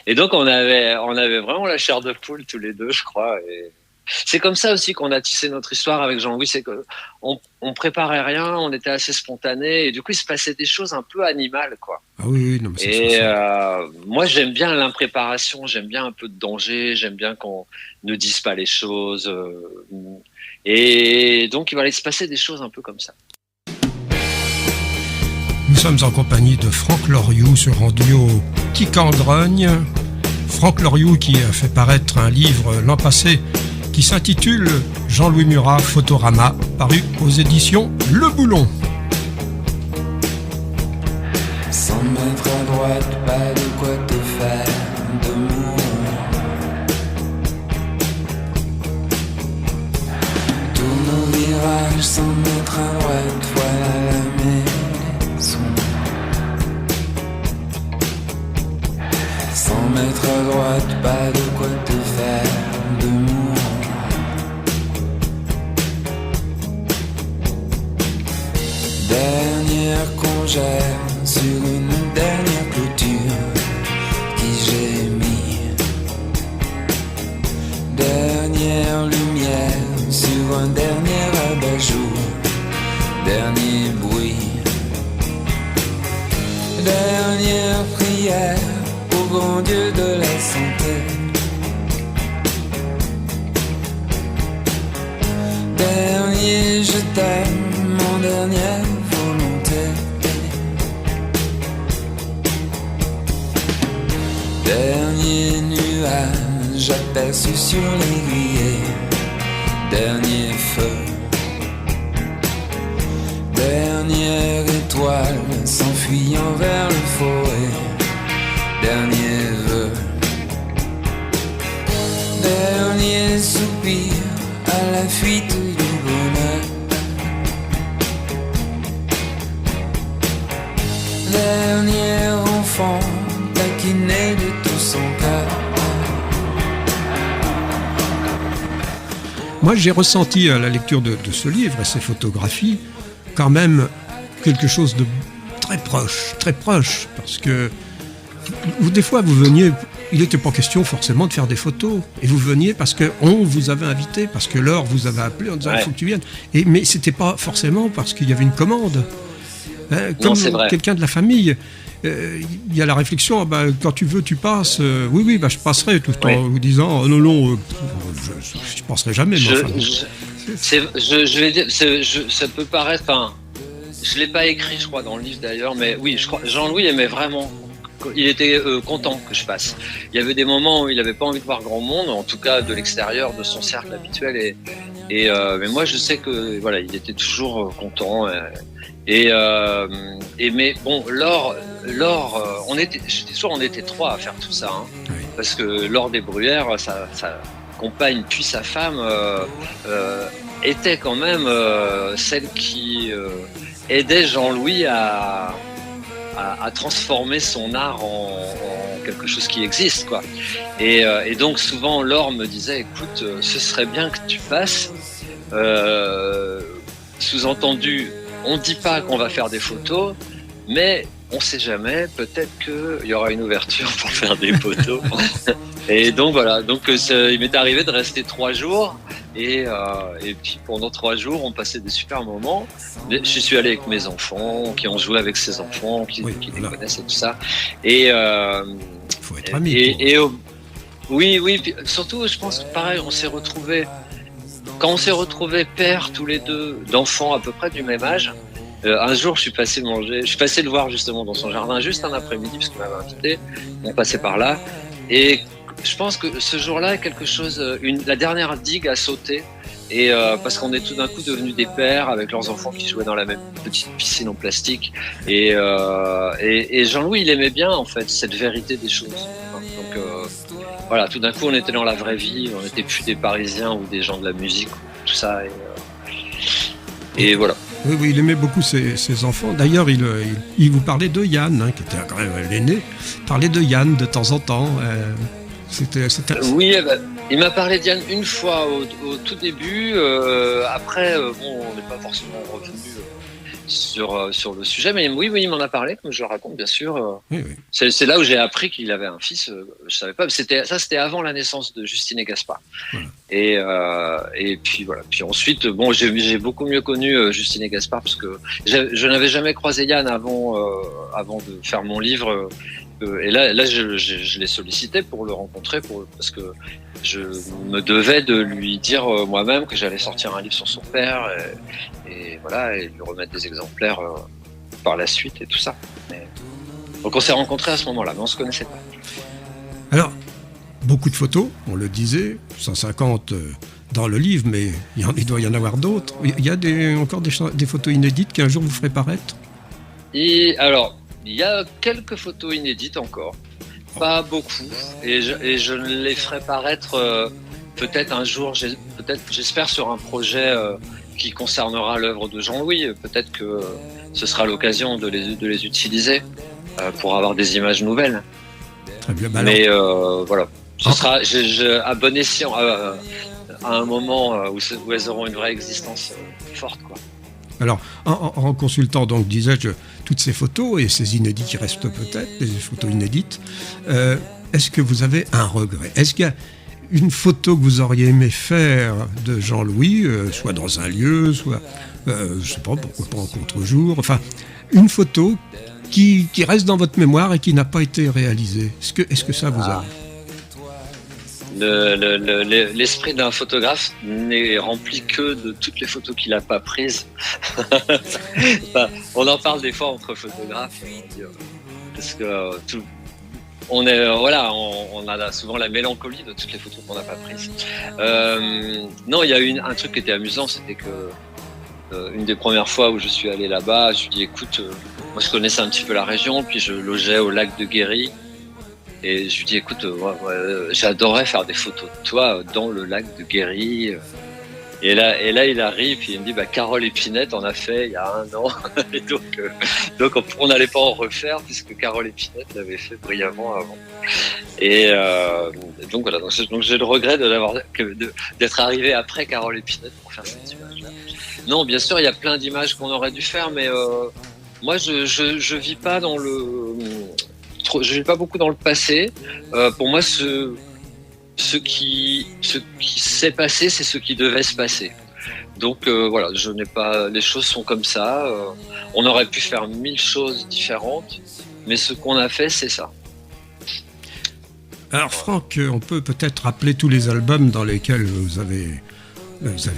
Et donc on avait vraiment la chair de poule tous les deux, je crois. Et c'est comme ça aussi qu'on a tissé notre histoire avec Jean-Louis, c'est que on préparait rien, on était assez spontané, et du coup il se passait des choses un peu animales, quoi. Ah oui, non, mais et moi j'aime bien l'impréparation, j'aime bien un peu de danger, j'aime bien qu'on ne dise pas les choses, et donc il va se passer des choses un peu comme ça. Nous sommes en compagnie de Franck Loriou sur Radio Quicangrogne. Franck Loriou qui a fait paraître un livre l'an passé qui s'intitule Jean-Louis Murat Photorama, paru aux éditions Le Boulon. Sans mètres à droite, pas de quoi te faire de mots. Tourne au virage, 100 mètres à droite, voilà la maison. 100 mètres à droite, pas de quoi te faire de mots. Dernière congère sur une dernière clôture qui gémit. Dernière lumière sur un dernier abat-jour. Dernier bruit. Dernière prière au grand Dieu de la santé. Dernier je t'aime, mon dernière volonté. Dernier nuage aperçu sur l'aiguille. Dernier feu. Dernière étoile s'enfuyant vers le forêt. Dernier vœu. Dernier soupir à la fuite du bonheur. Dernier enfant taquiné de tout son cœur. Moi, j'ai ressenti à la lecture de ce livre et ces photographies quand même quelque chose de très proche, parce que des fois vous veniez, il n'était pas question forcément de faire des photos, et vous veniez parce qu'on vous avait invité, parce que Laure vous avait appelé en disant il faut que tu viennes, mais c'était pas forcément parce qu'il y avait une commande, hein, comme non, quelqu'un de la famille. Il y a la réflexion, quand tu veux tu passes, oui, je passerai, tout en vous disant non, je passerai jamais. Je vais dire, ça peut paraître, je l'ai pas écrit je crois dans le livre d'ailleurs, mais oui, je crois Jean-Louis aimait vraiment, il était content que je passe. Il y avait des moments où il n'avait pas envie de voir grand monde, en tout cas de l'extérieur de son cercle habituel, mais moi je sais que voilà, il était toujours content. Mais bon, Laure, on était trois à faire tout ça, hein, oui. Parce que Laure des Bruyères, sa compagne puis sa femme était quand même celle qui aidait Jean-Louis à transformer son art en quelque chose qui existe, quoi. Et donc souvent Laure me disait, écoute, ce serait bien que tu passes. Sous-entendu, on ne dit pas qu'on va faire des photos, mais on ne sait jamais, peut-être qu'il y aura une ouverture pour faire des photos. Et donc voilà, il m'est arrivé de rester 3 jours, et puis pendant 3 jours, on passait des super moments. Je suis allé avec mes enfants, qui ont joué avec ses enfants, qui les connaissent et tout ça. Et faut être ami. Oui, puis surtout, je pense que pareil, on s'est retrouvés. Quand on s'est retrouvés pères tous les deux, d'enfants à peu près du même âge, un jour je suis passé le voir justement dans son jardin, juste un après-midi, parce qu'il m'avait invité, on passait par là, et je pense que ce jour-là, la dernière digue a sauté, et parce qu'on est tout d'un coup devenus des pères avec leurs enfants qui jouaient dans la même petite piscine en plastique, et Jean-Louis il aimait bien en fait cette vérité des choses. Donc voilà, tout d'un coup on était dans la vraie vie, on n'était plus des Parisiens ou des gens de la musique, tout ça, et voilà. Oui, il aimait beaucoup ses enfants. D'ailleurs, il vous parlait de Yann, hein, qui était quand même l'aîné. Il parlait de Yann de temps en temps. C'était... Oui, il m'a parlé de Yann une fois au tout début. Après, on n'est pas forcément revenu sur le sujet, mais oui, il m'en a parlé, comme je le raconte, bien sûr. Oui. C'est là où j'ai appris qu'il avait un fils. Je savais pas. C'était avant la naissance de Justine et Gaspard. Voilà. Et puis voilà. Puis ensuite, j'ai beaucoup mieux connu Justine et Gaspard, parce que je n'avais jamais croisé Yann avant de faire mon livre. Et là, je l'ai sollicité pour le rencontrer, parce que je me devais de lui dire moi-même que j'allais sortir un livre sur son père, et voilà, et lui remettre des exemplaires par la suite et tout ça. Donc on s'est rencontrés à ce moment-là, mais on se connaissait pas. Alors, beaucoup de photos, on le disait, 150 dans le livre, mais il doit y en avoir d'autres. Il y a encore des photos inédites qu'un jour vous ferez paraître. Alors, il y a quelques photos inédites encore, pas beaucoup, et je les ferai paraître peut-être un jour, j'espère sur un projet qui concernera l'œuvre de Jean-Louis. Peut-être que ce sera l'occasion de les utiliser pour avoir des images nouvelles. Très bien. Mais voilà, ce sera à bon escient, à un moment où elles auront une vraie existence forte, quoi. Alors, en consultant, donc, disais-je, toutes ces photos et ces inédits qui restent peut-être, des photos inédites, est-ce que vous avez un regret? Est-ce qu'il y a une photo que vous auriez aimé faire de Jean-Louis, soit dans un lieu, soit, je sais pas, pourquoi pas en contre-jour, enfin, une photo qui reste dans votre mémoire et qui n'a pas été réalisée? Est-ce que ça vous arrive? L'esprit d'un photographe n'est rempli que de toutes les photos qu'il n'a pas prises. Enfin, on en parle des fois entre photographes, parce que on a souvent la mélancolie de toutes les photos qu'on n'a pas prises. Non, il y a un truc qui était amusant, c'était que une des premières fois où je suis allé là-bas, je lui ai dit écoute, moi je connaissais un petit peu la région, puis je logeais au lac de Guéry. Et je lui dis écoute, j'adorerais faire des photos de toi dans le lac de Guéry. Et là il arrive et il me dit Carole Épinette en a fait il y a 1 an. Et donc on n'allait pas en refaire puisque Carole Épinette l'avait fait brillamment avant. Et donc voilà, donc j'ai le regret d'être arrivé après Carole Épinette pour faire cette image-là. Non, bien sûr il y a plein d'images qu'on aurait dû faire, mais moi je vis pas dans je ne vais pas beaucoup dans le passé. Pour moi, ce qui s'est passé, c'est ce qui devait se passer. Donc voilà, les choses sont comme ça. On aurait pu faire 1000 choses différentes, mais ce qu'on a fait, c'est ça. Alors Franck, on peut peut-être rappeler tous les albums dans lesquels vous avez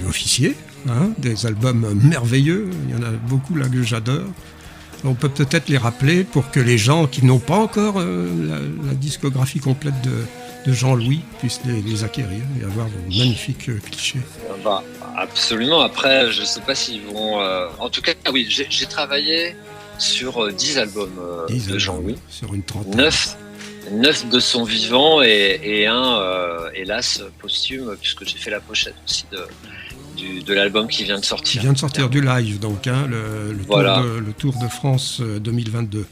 officié, hein, des albums merveilleux. Il y en a beaucoup là que j'adore. On peut peut-être les rappeler pour que les gens qui n'ont pas encore la discographie complète de Jean-Louis puissent les acquérir et avoir de magnifiques clichés. Absolument. Après, je ne sais pas s'ils vont... En tout cas, oui, j'ai travaillé sur 10 albums de Jean-Louis. Sur une trentaine. 9 de son vivant et un, hélas, posthume, puisque j'ai fait la pochette aussi de l'album qui vient de sortir. Qui vient de sortir du live, donc, hein, le Tour de France 2022.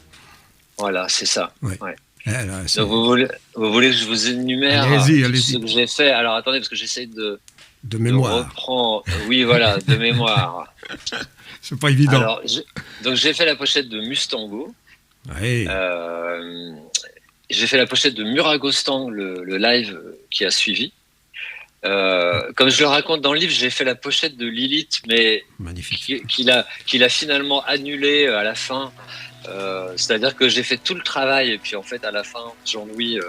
Voilà, c'est ça. Ouais. Ouais. Là, donc vous voulez que je vous énumère allez-y. ce que j'ai fait? Alors attendez, parce que j'essaie de mémoire. Reprendre. Oui, voilà, de mémoire. C'est pas évident. Alors, donc j'ai fait la pochette de Mustango. Ouais. J'ai fait la pochette de Muragostang, le live qui a suivi. Comme je le raconte dans le livre, j'ai fait la pochette de Lilith, mais qu'il a finalement annulé à la fin. C'est-à-dire que j'ai fait tout le travail et puis en fait à la fin, Jean-Louis,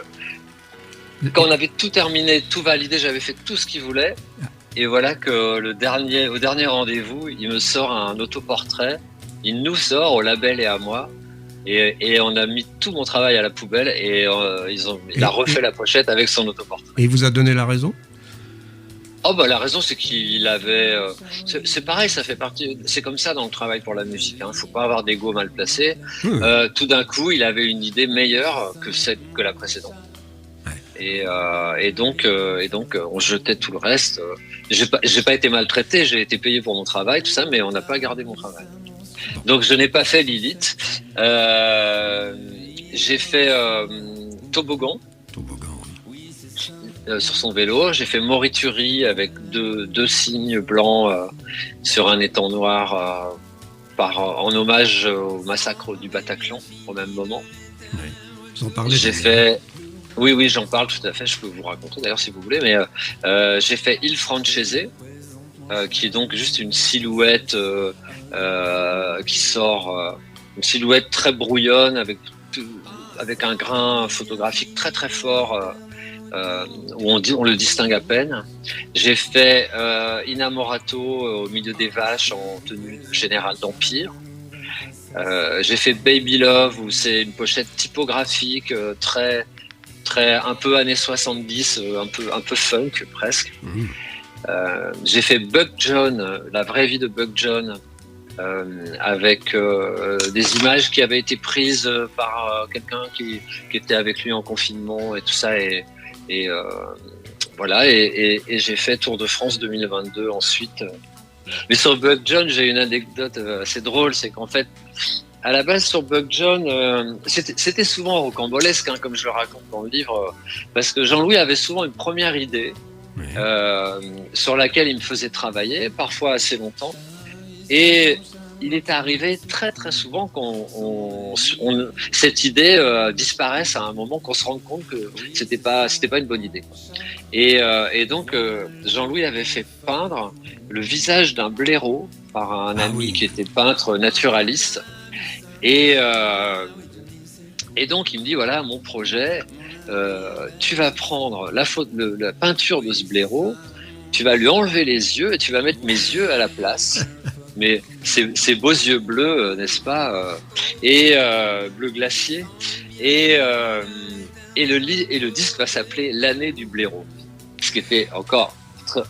quand on avait tout terminé, tout validé, j'avais fait tout ce qu'il voulait. Et voilà que au dernier rendez-vous, il me sort un autoportrait. Il nous sort au label et à moi. Et on a mis tout mon travail à la poubelle et il a refait la pochette avec son autoportrait. Et il vous a donné la raison? La raison, c'est qu'il avait... c'est pareil, ça fait partie... C'est comme ça dans le travail pour la musique. Il ne faut pas avoir d'ego mal placé. Tout d'un coup, il avait une idée meilleure que la précédente. Ouais. Et donc, on jetait tout le reste. J'ai pas été maltraité, j'ai été payé pour mon travail, tout ça, mais on n'a pas gardé mon travail. Donc, je n'ai pas fait Lilith. J'ai fait Toboggan. Sur son vélo, j'ai fait Morituri avec deux cygnes blancs sur un étang noir en hommage au massacre du Bataclan au même moment. Oui. Vous en parlez? Oui, j'en parle tout à fait. Je peux vous raconter d'ailleurs si vous voulez, mais j'ai fait Il Francese, qui est donc juste une silhouette qui sort, une silhouette très brouillonne avec un grain photographique très très fort. Où on le distingue à peine. J'ai fait Inamorato au milieu des vaches en tenue de général d'Empire. J'ai fait Baby Love où c'est une pochette typographique très, très un peu années 70, un peu funk presque. J'ai fait Buck John, la vraie vie de Buck John, avec des images qui avaient été prises par quelqu'un qui était avec lui en confinement et tout ça. Et voilà, et j'ai fait Tour de France 2022 ensuite. Mais sur Buck John, j'ai une anecdote assez drôle, c'est qu'en fait, à la base sur Buck John, c'était souvent rocambolesque, comme je le raconte dans le livre, parce que Jean-Louis avait souvent une première idée sur laquelle il me faisait travailler, parfois assez longtemps, et il est arrivé très très souvent cette idée disparaisse à un moment, qu'on se rende compte que c'était pas une bonne idée. Et donc Jean-Louis avait fait peindre le visage d'un blaireau par un ami qui était peintre naturaliste. Et donc il me dit, voilà mon projet, tu vas prendre la peinture de ce blaireau, tu vas lui enlever les yeux et tu vas mettre mes yeux à la place. Mais ces beaux yeux bleus, n'est-ce pas, et bleu glacier, et le disque va s'appeler L'année du blaireau, ce qui était encore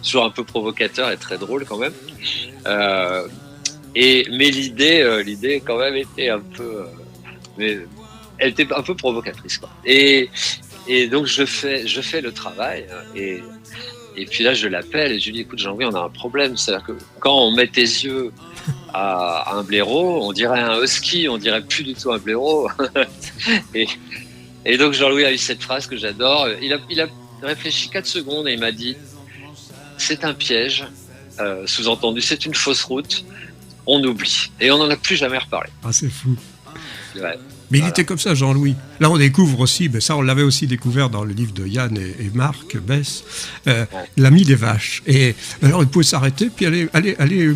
toujours un peu provocateur et très drôle quand même. Mais l'idée quand même était un peu, mais elle était un peu provocatrice, quoi. Et donc je fais le travail et puis là, je l'appelle et je lui dis, écoute Jean-Louis, on a un problème. C'est-à-dire que quand on met tes yeux à un blaireau, on dirait un husky, on dirait plus du tout un blaireau. et donc Jean-Louis a eu cette phrase que j'adore. Il a réfléchi 4 secondes et il m'a dit, c'est un piège, sous-entendu, c'est une fausse route, on oublie. Et on n'en a plus jamais reparlé. Ah, c'est fou. Ouais. Mais il était comme ça, Jean-Louis. Là, on découvre aussi, mais ça, on l'avait aussi découvert dans le livre de Yann et Marc Bess, l'ami des vaches. Et alors, il pouvait s'arrêter, puis aller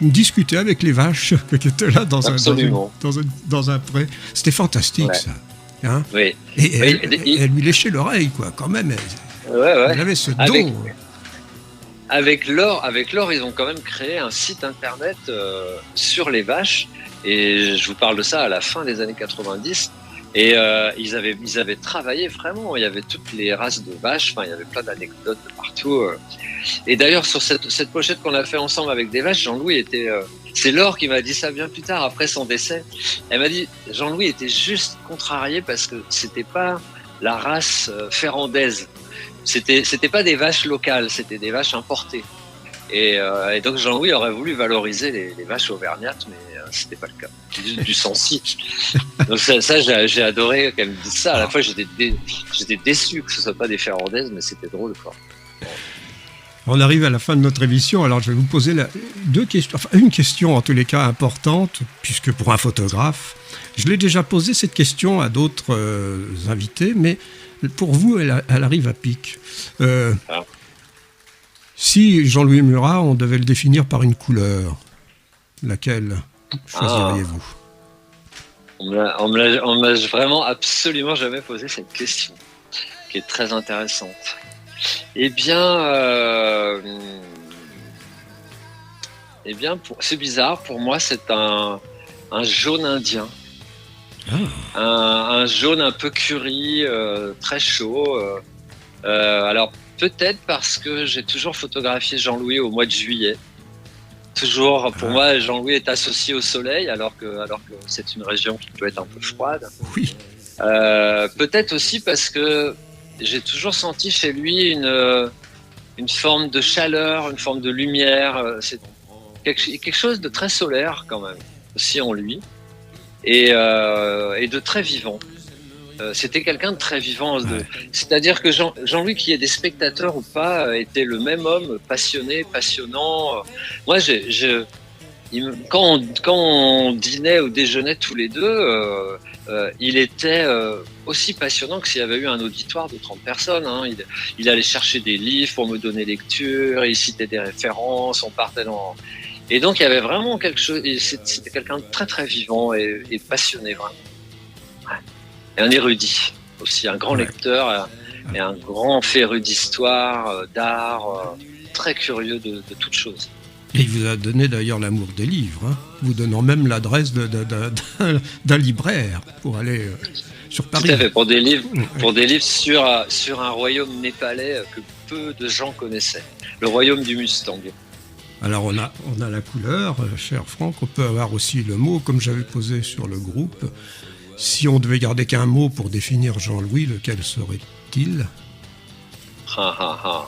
discuter avec les vaches qui étaient là dans un pré. C'était fantastique, ça. Hein, oui. Et elle lui léchait l'oreille, quoi, quand même. Elle avait ce don. Avec Laure, ils ont quand même créé un site internet sur les vaches. Et je vous parle de ça à la fin des années 90. Et ils avaient travaillé vraiment. Il y avait toutes les races de vaches. Enfin, il y avait plein d'anecdotes de partout. Et d'ailleurs, sur cette pochette qu'on a fait ensemble avec des vaches, Jean-Louis était... c'est Laure qui m'a dit ça bien plus tard, après son décès. Elle m'a dit, Jean-Louis était juste contrarié parce que c'était pas la race ferrandaise. C'était pas des vaches locales, c'était des vaches importées. Et donc Jean-Louis aurait voulu valoriser les vaches auvergnates, mais c'était pas le cas. Du Sancy. Donc ça j'ai adoré qu'elle me dise ça. À la fois j'étais déçu que ce soit pas des ferrandaises, mais c'était drôle, quoi. On arrive à la fin de notre émission, alors je vais vous poser une question en tous les cas importante, puisque pour un photographe, je l'ai déjà posé cette question à d'autres invités, mais pour vous, elle arrive à pic. Si Jean-Louis Murat, on devait le définir par une couleur, laquelle choisiriez-vous ? On m'a vraiment absolument jamais posé cette question, qui est très intéressante. Eh bien, c'est bizarre, pour moi, c'est un jaune indien. Un jaune un peu curry, très chaud. Alors, peut-être parce que j'ai toujours photographié Jean-Louis au mois de juillet. Toujours, pour moi, Jean-Louis est associé au soleil, alors que c'est une région qui peut être un peu froide. Oui. Peut-être aussi parce que j'ai toujours senti chez lui une forme de chaleur, une forme de lumière. C'est quelque chose de très solaire quand même, aussi en lui, et de très vivant. C'était quelqu'un de très vivant. C'est-à-dire que Jean-Louis, qu'il y ait des spectateurs ou pas, était le même homme, passionné, passionnant. Moi, quand on dînait ou déjeunait tous les deux, il était aussi passionnant que s'il y avait eu un auditoire de 30 personnes. Hein. Il allait chercher des livres pour me donner lecture, il citait des références, on partait dans... Et donc, il y avait vraiment quelque chose... C'était quelqu'un de très, très vivant et passionné, vraiment. Ouais. Et un érudit aussi, un grand lecteur et un grand féru d'histoire, d'art, très curieux de toutes choses. Et il vous a donné d'ailleurs l'amour des livres, hein, vous donnant même l'adresse d'un libraire pour aller sur Paris. Tout à fait, pour des livres sur un royaume népalais que peu de gens connaissaient, le royaume du Mustang. Alors on a la couleur, cher Franck, on peut avoir aussi le mot, comme j'avais posé sur le groupe. Si on devait garder qu'un mot pour définir Jean-Louis, lequel serait-il ? Voilà,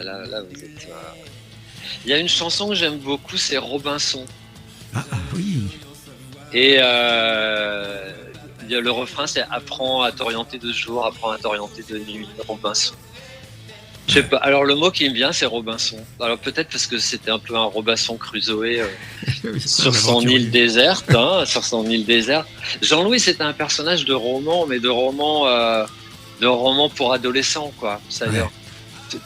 là vous êtes... Il y a une chanson que j'aime beaucoup, c'est Robinson. Ah oui. Et le refrain, c'est « Apprends à t'orienter de jour, apprends à t'orienter de nuit, Robinson ». Je sais pas. Alors le mot qui me vient, c'est Robinson. Alors peut-être parce que c'était un peu un Robinson Crusoe sur son île déserte, sur son île déserte. Jean-Louis, c'était un personnage de roman, mais de roman pour adolescents, quoi. C'est-à-dire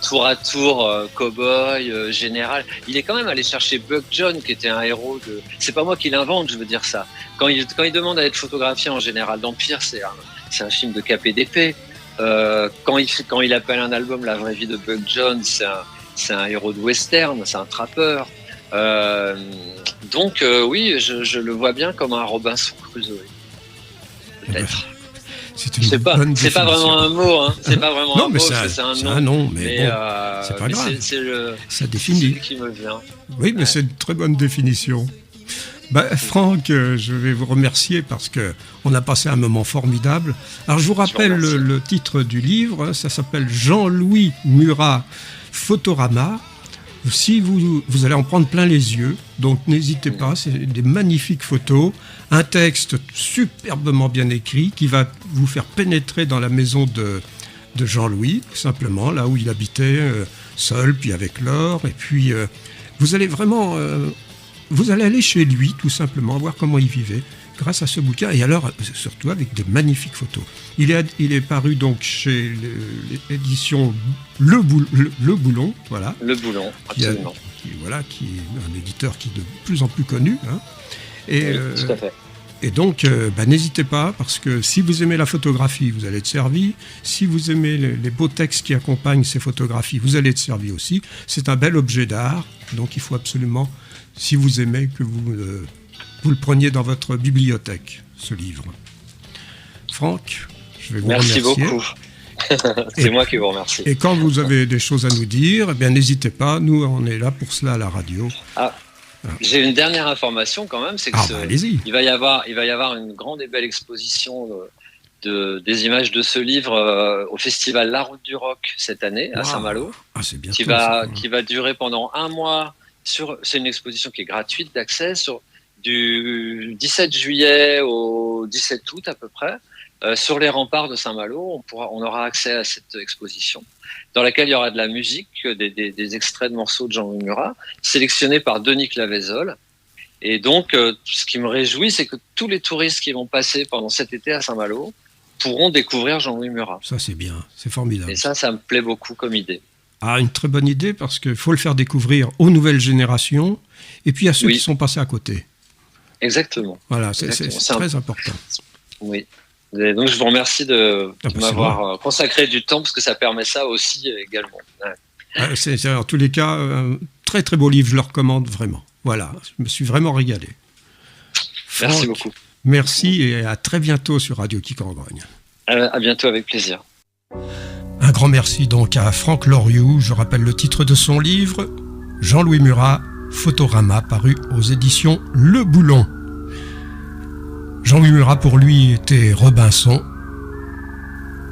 tour à tour, cow-boy, général. Il est quand même allé chercher Buck John, qui était un héros de. C'est pas moi qui l'invente, je veux dire ça. Quand il demande à être photographié en général d'Empire, c'est un film de KPDP. Quand il appelle un album La vraie vie de Buck John, c'est un héros de western, c'est un trappeur. Donc oui, je le vois bien comme un Robinson Crusoe. Peut-être. C'est pas vraiment un mot, hein. C'est pas vraiment un mot, c'est un nom. Mais bon, c'est pas grave. Ça définit. C'est ce qui me vient. Oui, mais c'est une très bonne définition. Franck, je vais vous remercier parce qu'on a passé un moment formidable. Alors, je vous rappelle le titre du livre. Ça s'appelle Jean-Louis Murat, Photorama. Si vous allez en prendre plein les yeux, donc n'hésitez pas, c'est des magnifiques photos, un texte superbement bien écrit qui va vous faire pénétrer dans la maison de Jean-Louis, tout simplement, là où il habitait, seul, puis avec Laure, et puis vous allez vraiment... Vous allez aller chez lui, tout simplement, voir comment il vivait, grâce à ce bouquin, et alors, surtout avec de magnifiques photos. Il est paru donc chez l'édition Le Boulon, voilà. Le Boulon, absolument. Qui est un éditeur qui est de plus en plus connu. Hein. Et, oui, tout à fait. Et donc, n'hésitez pas, parce que si vous aimez la photographie, vous allez être servi. Si vous aimez les beaux textes qui accompagnent ces photographies, vous allez être servi aussi. C'est un bel objet d'art, donc il faut absolument... Si vous aimez, que vous le preniez dans votre bibliothèque, ce livre. Franck, je vais vous remercier. Merci beaucoup. C'est moi qui vous remercie. Et quand vous avez des choses à nous dire, n'hésitez pas. Nous, on est là pour cela à la radio. J'ai une dernière information quand même, c'est que allez-y. Il va y avoir une grande et belle exposition des images de ce livre au festival La Route du Rock cette année à Saint-Malo. C'est bien. Qui va durer pendant un mois. C'est une exposition qui est gratuite d'accès du 17 juillet au 17 août à peu près. Sur les remparts de Saint-Malo, on aura accès à cette exposition dans laquelle il y aura de la musique, des extraits de morceaux de Jean-Louis Murat, sélectionnés par Denis Clavezol. Et donc, ce qui me réjouit, c'est que tous les touristes qui vont passer pendant cet été à Saint-Malo pourront découvrir Jean-Louis Murat. Ça, c'est bien, c'est formidable. Et ça me plaît beaucoup comme idée. Une très bonne idée, parce qu'il faut le faire découvrir aux nouvelles générations, et puis à ceux qui sont passés à côté. Exactement. Voilà, c'est très important. Oui. Et donc, je vous remercie de m'avoir consacré du temps, parce que ça permet ça aussi également. Ouais. C'est en tous les cas un très très beau livre, je le recommande vraiment. Voilà, je me suis vraiment régalé. Franck, merci beaucoup. Merci et à très bientôt sur Radio Qui Cangrogne. À bientôt, avec plaisir. Un grand merci donc à Franck Loriou. Je rappelle le titre de son livre, Jean-Louis Murat, Photorama, paru aux éditions Le Boulon. Jean-Louis Murat, pour lui, était Robinson.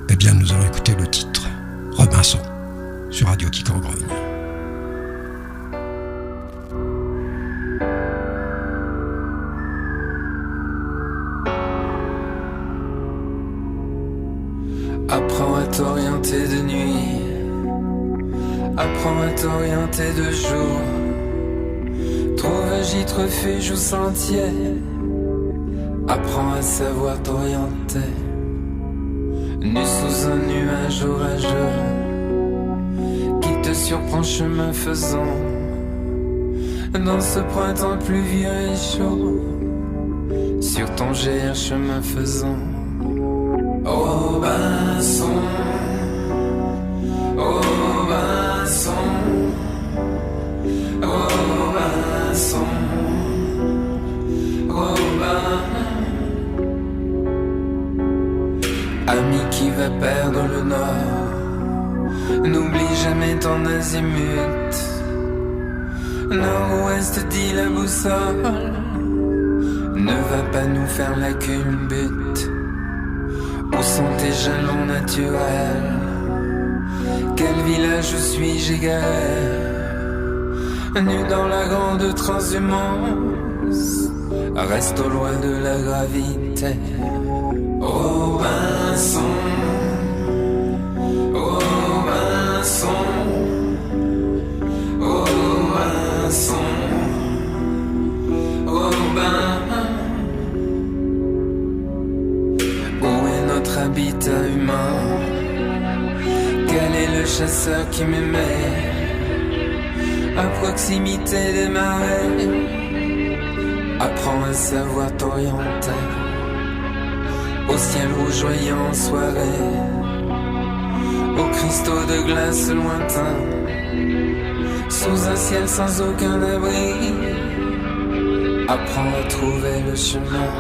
Nous allons écouter le titre, Robinson, sur Radio Qui Cangrogne. Apprends à t'orienter de nuit, apprends à t'orienter de jour. Trouve un gîte, refuge ou sentier, apprends à savoir t'orienter. Nu sous un nuage orageux qui te surprend chemin faisant. Dans ce printemps pluvieux et chaud, sur ton GR chemin faisant. Robinson, Robinson, Robinson, Robin. Ami qui va perdre le nord, N'oublie jamais ton azimut. Nord-ouest dit la boussole. Ne va pas nous faire la culbute. Où sont tes jalons naturels? Quel village suis-je égaré? Nu dans la grande transhumance, reste au loin de la gravité. Robinson, Robinson, Robinson, Robin. Où est notre habitat humain? Quel est le chasseur qui m'aimait à proximité des marais? Apprends à savoir t'orienter au ciel rougeoyant en soirée, aux cristaux de glace lointains, sous un ciel sans aucun abri. Apprends à trouver le chemin.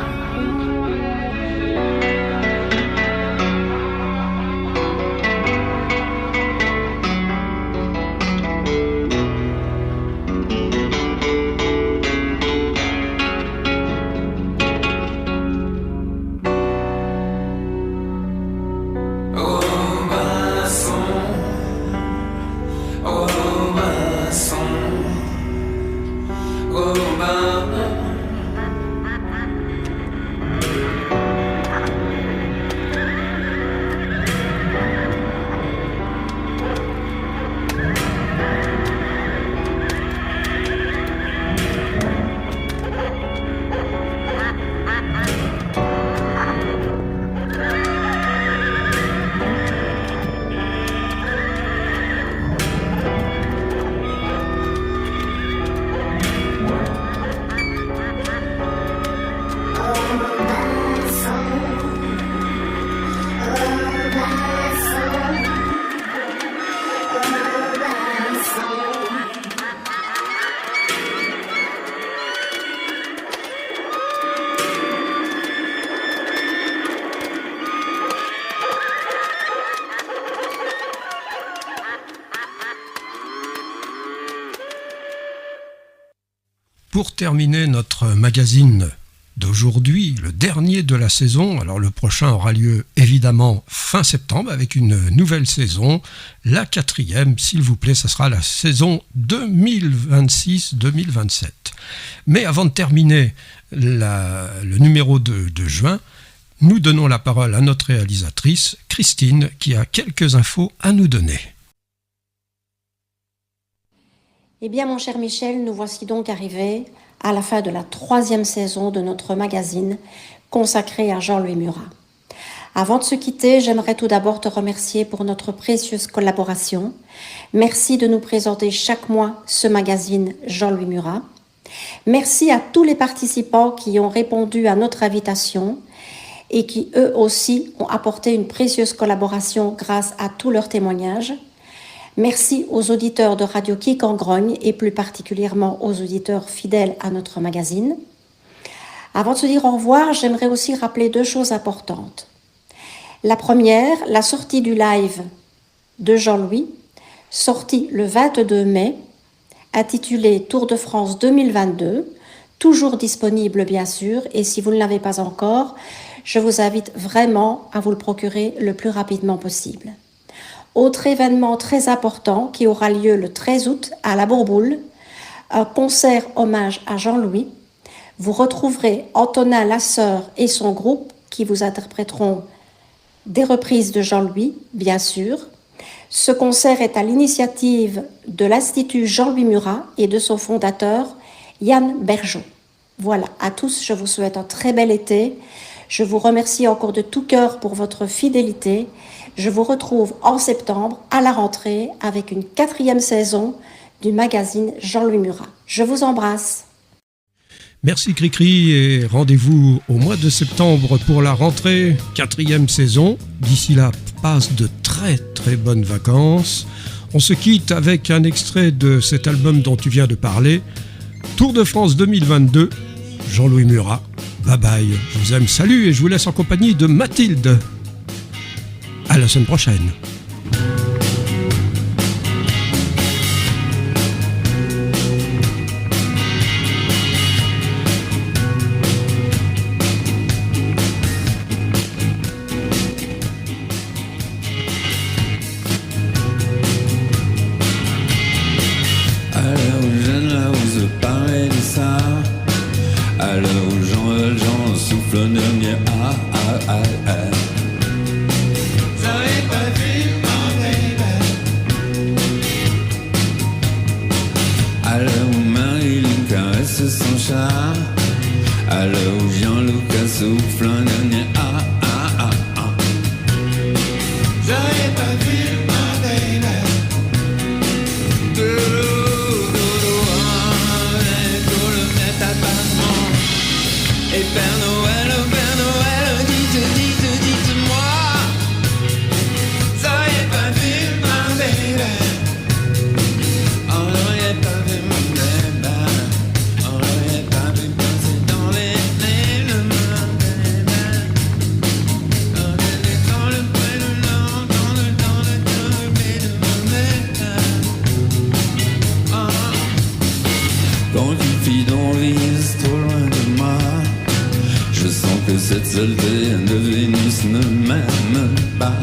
Pour terminer notre magazine d'aujourd'hui, le dernier de la saison, alors le prochain aura lieu évidemment fin septembre avec une nouvelle saison, la 4e, s'il vous plaît, ça sera la saison 2026-2027. Mais avant de terminer le numéro de juin, nous donnons la parole à notre réalisatrice, Christine, qui a quelques infos à nous donner. Eh bien, mon cher Michel, nous voici donc arrivés à la fin de la 3e saison de notre magazine consacré à Jean-Louis Murat. Avant de se quitter, j'aimerais tout d'abord te remercier pour notre précieuse collaboration. Merci de nous présenter chaque mois ce magazine Jean-Louis Murat. Merci à tous les participants qui ont répondu à notre invitation et qui, eux aussi, ont apporté une précieuse collaboration grâce à tous leurs témoignages. Merci aux auditeurs de Radio Kik en Grogne et plus particulièrement aux auditeurs fidèles à notre magazine. Avant de se dire au revoir, j'aimerais aussi rappeler 2 choses importantes. La première, la sortie du live de Jean-Louis, sortie le 22 mai, intitulé Tour de France 2022, toujours disponible bien sûr, et si vous ne l'avez pas encore, je vous invite vraiment à vous le procurer le plus rapidement possible. Autre événement très important qui aura lieu le 13 août à la Bourboule, un concert hommage à Jean-Louis. Vous retrouverez Antonin Lasseur et son groupe qui vous interpréteront des reprises de Jean-Louis, bien sûr. Ce concert est à l'initiative de l'Institut Jean-Louis Murat et de son fondateur, Yann Bergeau. Voilà, à tous, je vous souhaite un très bel été. Je vous remercie encore de tout cœur pour votre fidélité. Je vous retrouve en septembre à la rentrée avec une 4e saison du magazine Jean-Louis Murat. Je vous embrasse. Merci Cricri et rendez-vous au mois de septembre pour la rentrée, 4e saison. D'ici là, passe de très très bonnes vacances. On se quitte avec un extrait de cet album dont tu viens de parler, Tour de France 2022, Jean-Louis Murat. Bye bye, je vous aime, salut et je vous laisse en compagnie de Mathilde. À la semaine prochaine. J'aurais pas vu mon baby. À l'heure où Marie-Lou caresse son chat, à l'heure où Jean-Luc souffle un dernier ah ah ah ah. J'aurais pas vu mon baby. Et Père Noël, dites-moi, ça aurait pas vu ma baby. On l'aurait pas vu mon baby. On l'aurait pas vu passer dans les mains, ma baby. On était dans le prénom, dans le de ma baby. Quand Cupidon vise trop loin de moi, je sens que cette saleté de Vénus ne m'aime pas.